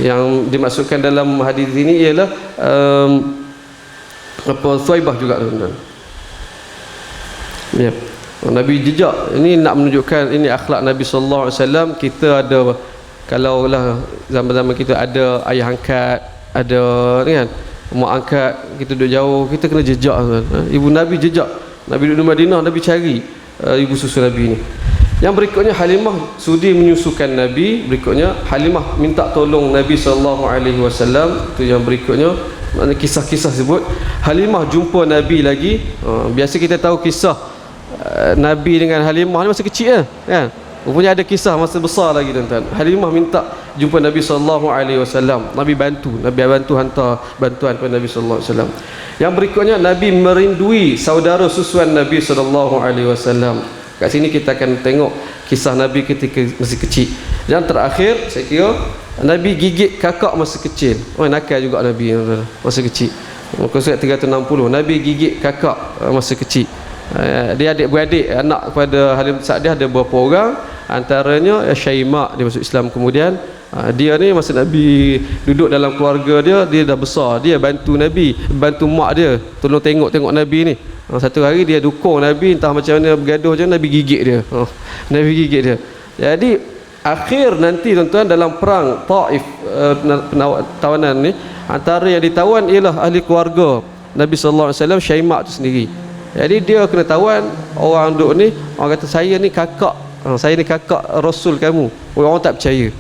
Yang dimasukkan dalam hadis ini ialah Thuwaibah juga tuan-tuan. Ya. Nabi jejak ini nak menunjukkan ini akhlak Nabi sallallahu alaihi wasallam. Kita ada, kalau lah zaman-zaman kita ada ayah angkat, ada ni kan, mak angkat, kita duduk jauh, kita kena jejak tuan. Ibu Nabi jejak. Nabi duduk di Madinah, Nabi cari ibu susu Nabi ni. Yang berikutnya Halimah sudi menyusukan Nabi. Berikutnya Halimah minta tolong Nabi sallallahu alaihi wasallam. Itu yang berikutnya. Maknanya kisah-kisah sebut Halimah jumpa Nabi lagi. Biasa kita tahu kisah Nabi dengan Halimah ni masa kecil kan. Rupanya ada kisah masa besar lagi tuan-tuan. Halimah minta jumpa Nabi sallallahu alaihi wasallam. Nabi bantu hantar bantuan kepada Nabi sallallahu alaihi wasallam. Yang berikutnya Nabi merindui saudara susuan Nabi sallallahu alaihi wasallam. Kat sini kita akan tengok kisah Nabi ketika masih kecil. Yang terakhir saya kira Nabi gigit kakak masa kecil. Nakal juga Nabi masa kecil. Muka surat 360 Nabi gigit kakak masa kecil. Dia adik-beradik, anak kepada Halimah Sa'diyah ada beberapa orang. Antaranya Syaimah, dia masuk Islam kemudian. Dia ni masa Nabi duduk dalam keluarga dia, dia dah besar, dia bantu Nabi, bantu mak dia, tolong tengok Nabi ni. Satu hari dia dukung Nabi, entah macam mana bergaduh je, Nabi gigit dia. Nabi gigit dia. Jadi akhir nanti tuan-tuan dalam perang Taif, tawanan ni, antara yang ditawan ialah ahli keluarga Nabi sallallahu alaihi wasallam, Syaimah tu sendiri. Jadi dia kena tawan, orang duk ni, orang kata saya ni kakak Rasul kamu. Orang tak percaya.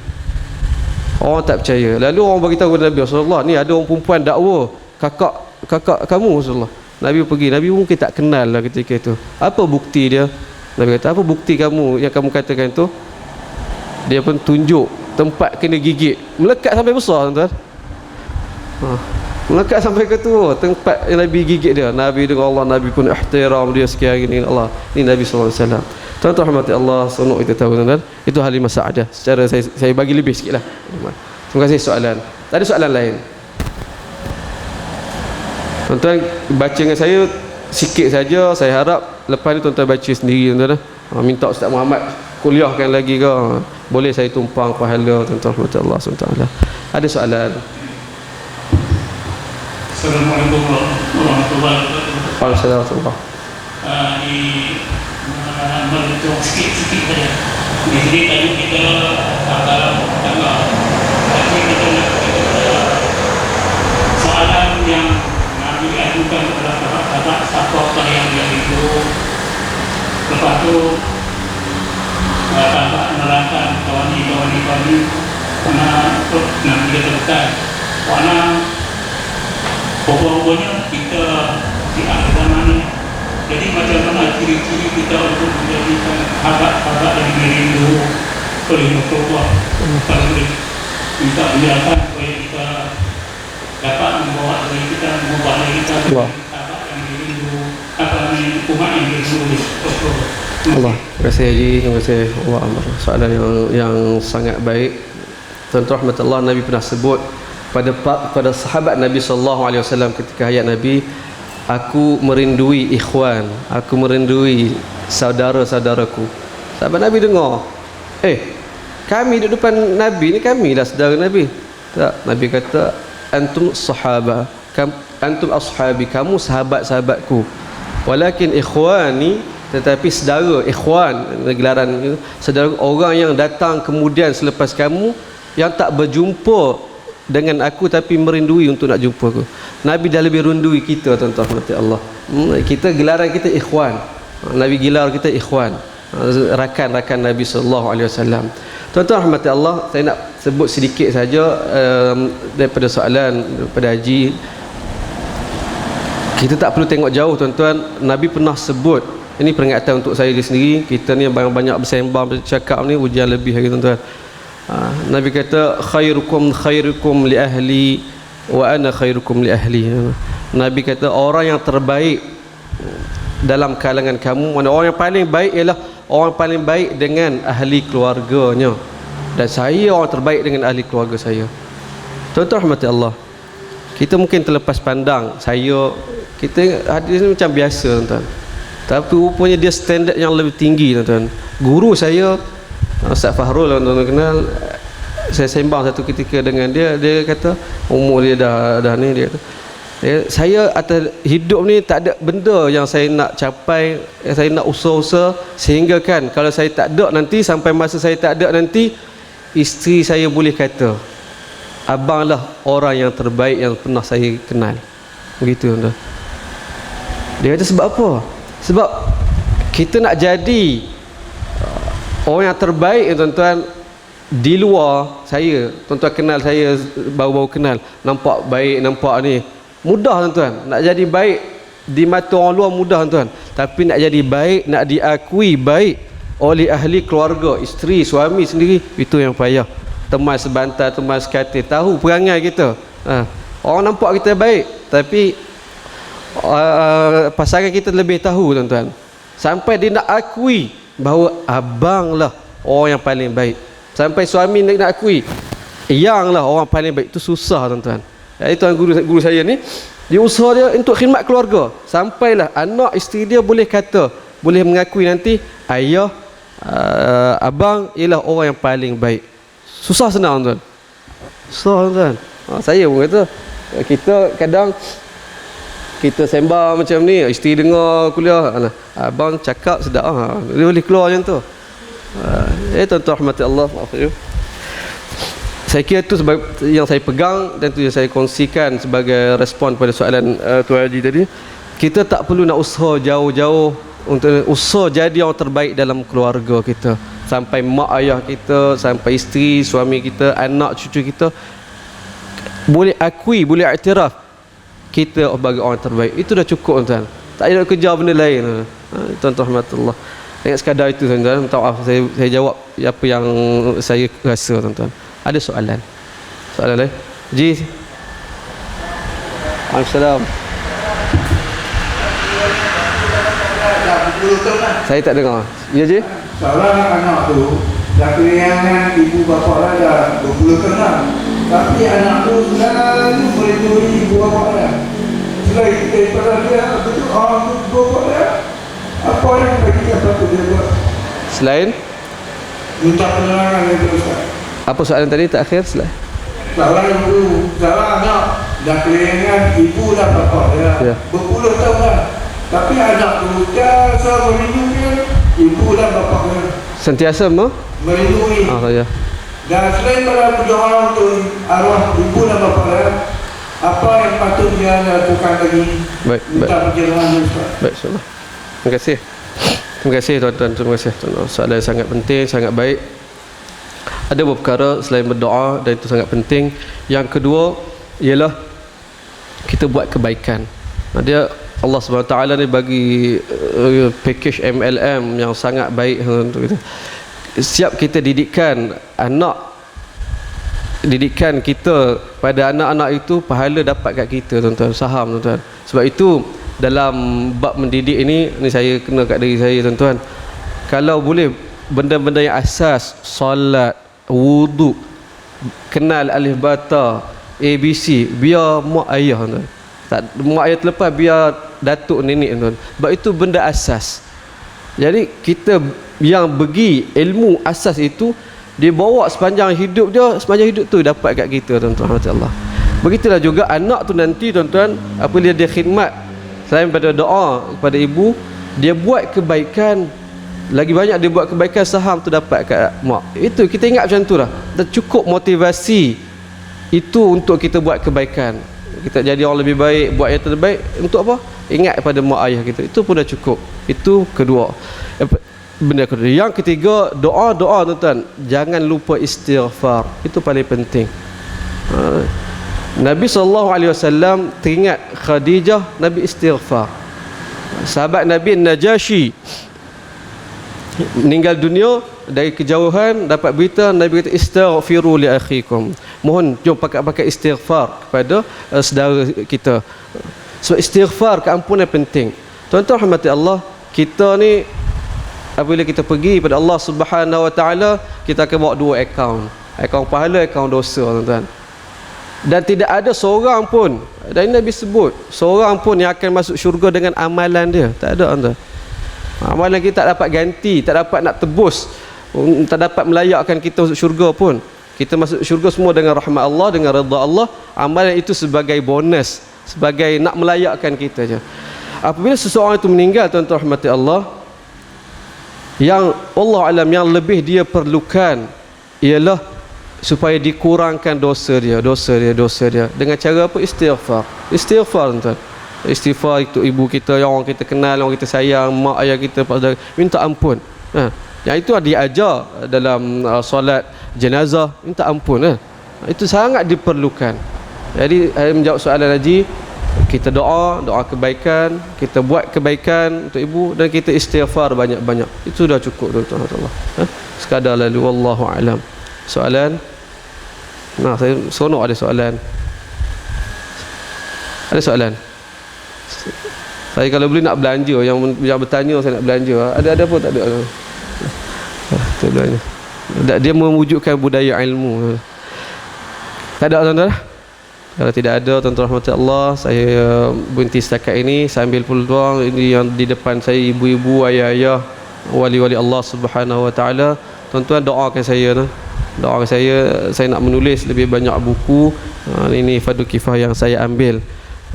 Lalu orang bagi tahu kepada Nabi Rasulullah, ni ada orang perempuan dakwa kakak kamu Rasulullah. Nabi pergi, Nabi mungkin tak kenal lah ketika itu. Apa bukti dia? Nabi kata, apa bukti kamu yang kamu katakan tu? Dia pun tunjuk tempat kena gigit, melekat sampai besar tuan-tuan. Melekat sampai ke tu tempat yang Nabi gigit dia. Nabi dengan Allah, Nabi pun ihtiram dia sekian ini Allah. Ini Nabi sallallahu alaihi wasallam. Tuan-tuan rahmati Allah, sonok kita tahu tuan-tuan. Itu Halimah Sa'diyah. Secara saya bagi lebih sikitlah. Terima kasih soalan. Tak ada soalan lain. Tuan-tuan baca dengan saya sikit saja. Saya harap lepas ni tuan-tuan baca sendiri tuan-tuan. Minta Ustaz Muhammad kuliahkan lagi ke. Boleh saya tumpang pahala tuan-tuan rahmati Allah SWT. Ada soalan? Assalamualaikum warahmatullahi wabarakatuh. Waalaikumsalam. Menunjuk sikit-sikit saja. Di sini tadi kita dalam tanggal. Tadi kita soalan yang Nabi ajukan kepada sahabat siapa yang dia itu. Lepas tu tampak menerangkan kawani karena Nabi kita terdekat. Warna Rupa-rupanya kita di akhir zaman ni. Jadi macam mana ciri-ciri kita untuk menjadikan sahabat-sahabat yang dirindu oleh Rasulullah? Kalau boleh minta penjelasan supaya kita dapat membawa diri kita, mengubah diri kita menjadi sahabat yang dirindu, umat yang dirindu oleh Rasulullah. Allah, terima kasih Haji, terima kasih Allah Amr. Soalan yang sangat baik. Tuan-tuan rahmatullah, Nabi pernah sebut pada sahabat Nabi SAW ketika hayat Nabi, aku merindui ikhwan, aku merindui saudara-saudaraku. Sahabat Nabi dengar, kami di depan Nabi ni, kami lah saudara Nabi. Tak, Nabi kata, antum sahaba, antum ashabi, kamu sahabat-sahabatku. Walakin ikhwani, tetapi saudara, ikhwan, gelaran saudara, orang yang datang kemudian selepas kamu, yang tak berjumpa dengan aku tapi merindui untuk nak jumpa aku. Nabi dah lebih rindui kita, tuan-tuan Allah. Kita gelaran kita ikhwan. Nabi gelar kita ikhwan, rakan-rakan Nabi SAW. Tuan-tuan rahmati Allah, saya nak sebut sedikit saja daripada soalan daripada Haji. Kita tak perlu tengok jauh, tuan-tuan. Nabi pernah sebut, ini peringatan untuk saya sendiri, kita ni banyak-banyak bersembang, bercakap ni ujian lebih lagi, tuan-tuan. Nabi kata khairukum li ahli wa ana khairukum li ahli. Nabi kata orang yang terbaik dalam kalangan kamu, mana orang yang paling baik ialah orang paling baik dengan ahli keluarganya, dan saya orang terbaik dengan ahli keluarga saya. Tuan-tuan rahmati Allah, kita mungkin terlepas pandang, kita hadis ni macam biasa, tuan-tuan, tapi rupanya dia standard yang lebih tinggi, tuan-tuan. Guru saya Ustaz Fahrul, tuan-tuan kenal, saya sembang satu ketika dengan dia. Dia kata umur dia dah ni, dia kata, saya atas hidup ni tak ada benda yang saya nak capai, yang saya nak usaha-usaha, sehingga kan kalau saya tak ada nanti, sampai masa saya tak ada nanti, isteri saya boleh kata abang lah orang yang terbaik yang pernah saya kenal. Begitu, tuan. Dia kata sebab apa? Sebab kita nak jadi orang yang terbaik, tuan-tuan, di luar saya, tuan-tuan kenal saya, baru-baru kenal, nampak baik, nampak ni mudah, tuan-tuan. Nak jadi baik di mata orang luar mudah, tuan-tuan, tapi nak jadi baik, nak diakui baik oleh ahli keluarga, isteri, suami sendiri, itu yang payah. Teman sebantar, teman sekatil, tahu perangai kita. Orang nampak kita baik, tapi pasangan kita lebih tahu, tuan-tuan, sampai dia nak akui bahawa abang lah orang yang paling baik, sampai suami nak akui yang lah orang paling baik. Itu susah, tuan-tuan. Itu guru saya ni, dia usaha dia untuk khidmat keluarga, sampailah anak isteri dia boleh kata, boleh mengakui nanti ayah, abang ialah orang yang paling baik. Susah senang, tuan. Susah, tuan. Saya pun kata, kita kadang kita sembang macam ni, isteri dengar kuliah, abang cakap sedap, dia boleh keluar macam tu. Tuan-tuan rahmati Allah, saya kira itu yang saya pegang, dan itu yang saya kongsikan sebagai respon pada soalan Tuan Haji tadi. Kita tak perlu nak usaha jauh-jauh untuk usaha jadi orang terbaik dalam keluarga kita, sampai mak ayah kita, sampai isteri, suami kita, anak cucu kita boleh akui, boleh iktiraf kita sebagai orang terbaik. Itu dah cukup, tuan. Tak payah nak kejar benda lain. Tuan-tuan rahmatullah, ingat sekadar itu, tuan-tuan. Minta maaf saya jawab apa yang saya rasa, tuan-tuan. Ada soalan lain? Ji. Assalamualaikum. Saya tak dengar. Ya, Ji? Seorang anak tu dah kehilangan ibu bapa lah dah 20 tahun lah. Tapi anak tu selalu melindungi ibu bapa dia. Selain daripada dia, betul orang tu ibu bapa dia, apa yang bagi apa tu dia buat? Selain minta penerangan dari Ustaz. apa soalan tadi tak akhir? Selain seorang anak dah kehilangan ibu dan bapa dia, Ya. berpuluh tahun lah. Tapi anak tu dia selalu melindungi ibu dan bapa dia, sentiasa melindungi. ya. Dan selain pada berdoa untuk arwah ibu dan bapa dia, apa yang patut dia lakukan lagi? Baik, Minta perjalanan Ustaz. Baik, insyaAllah. Terima kasih. Terima kasih, tuan-tuan. Terima kasih, tuan-tuan. Soalan yang sangat penting, sangat baik. Ada beberapa perkara selain berdoa, dan itu sangat penting. Yang kedua ialah kita kita buat kebaikan. Dia Allah SWT ni bagi package MLM yang sangat baik untuk kita. Siap kita didikan kita pada anak-anak itu, pahala dapat kat kita tuan-tuan, saham tuan-tuan. Sebab itu dalam bab mendidik ini saya kena kat diri saya tuan-tuan, kalau boleh benda-benda yang asas, solat, wuduk, kenal alif bata, ABC, biar mak ayah tuan. Tak, mak ayah terlepas, biar datuk nenek tuan. Sebab itu benda asas. Jadi kita yang bagi ilmu asas itu, dia bawa sepanjang hidup dia, sepanjang hidup tu dapat kat kita tuan-tuan. Allah. Begitulah juga anak tu nanti tuan-tuan, apabila dia khidmat, selain pada doa kepada ibu, dia buat kebaikan, lagi banyak dia buat kebaikan, saham tu dapat kat mak. Itu kita ingat macam tu lah. Dan cukup motivasi itu untuk kita buat kebaikan. Kita jadi orang lebih baik, buat yang terbaik. Untuk apa? Ingat pada mak ayah kita. Itu pun dah cukup. Itu kedua. Benda kedua. Yang ketiga, doa-doa tuan-tuan. Jangan lupa istighfar. Itu paling penting. Nabi SAW teringat Khadijah, Nabi istighfar. Sahabat Nabi Najashi meninggal dunia, dari kejauhan dapat berita, Nabi kata istaghfiru li akhikum. Mohon jom pakai istighfar kepada saudara kita. So istighfar, keampunan penting. Tuan-tuan rahmati Allah, kita ni apabila kita pergi pada Allah Subhanahu Wa Taala, kita akan bawa dua akaun pahala, akaun dosa tuan-tuan. Dan tidak ada seorang pun, dan Nabi sebut, seorang pun yang akan masuk syurga dengan amalan dia. Tak ada tuan-tuan. Amalan kita tak dapat ganti, tak dapat nak tebus, tak dapat melayakkan kita masuk syurga pun. Kita masuk syurga semua dengan rahmat Allah, dengan redha Allah. Amalan itu sebagai bonus, sebagai nak melayakkan kita je. Apabila seseorang itu meninggal, tuan-tuan rahmati Allah, yang Allah alam yang lebih dia perlukan ialah supaya dikurangkan dosa dia dengan cara apa? Istighfar tuan-tuan. Istighfar itu ibu kita, yang orang kita kenal, orang kita sayang, mak ayah kita, minta ampun. Yang itu diajar dalam solat jenazah, minta ampun. Itu sangat diperlukan. Jadi saya menjawab soalan Haji, kita doa kebaikan, kita buat kebaikan untuk ibu, dan kita istighfar banyak-banyak. Itu dah cukup tuan-tuan. Sekadar lalu, wallahu alam. Soalan? Nah, saya seronok ada soalan. Ada soalan? Saya kalau boleh nak belanja, yang bertanya saya nak belanja. Ada pun tak ada. Tak belanja. Dia mewujudkan budaya ilmu. Tak ada tuan-tuan? Kalau tidak ada, tuan-tuan rahmati Allah, saya berhenti setakat ini. Saya ambil peluang ini yang di depan saya, ibu-ibu, ayah-ayah, wali-wali Allah Subhanahu Wa Taala. Tuan-tuan doakan saya. Doakan saya nak menulis lebih banyak buku. Ini fardu kifayah yang saya ambil.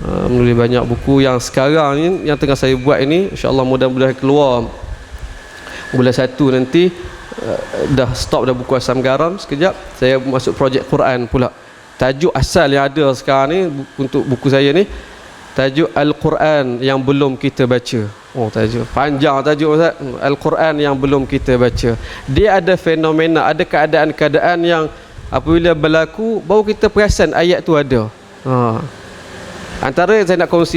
Menulis banyak buku yang sekarang ni, yang tengah saya buat ini, insya-Allah mudah-mudahan keluar bulan 1 nanti. Dah stop dah buku Asam Garam, sekejap saya masuk projek Quran pula. Tajuk asal yang ada sekarang ni untuk buku saya ni, tajuk Al-Quran yang belum kita baca. Oh, tajuk panjang, tajuk Ustaz. Al-Quran yang belum kita baca. Dia ada fenomena, ada keadaan-keadaan yang apabila berlaku baru kita perasan ayat tu ada. Antara yang saya nak kongsi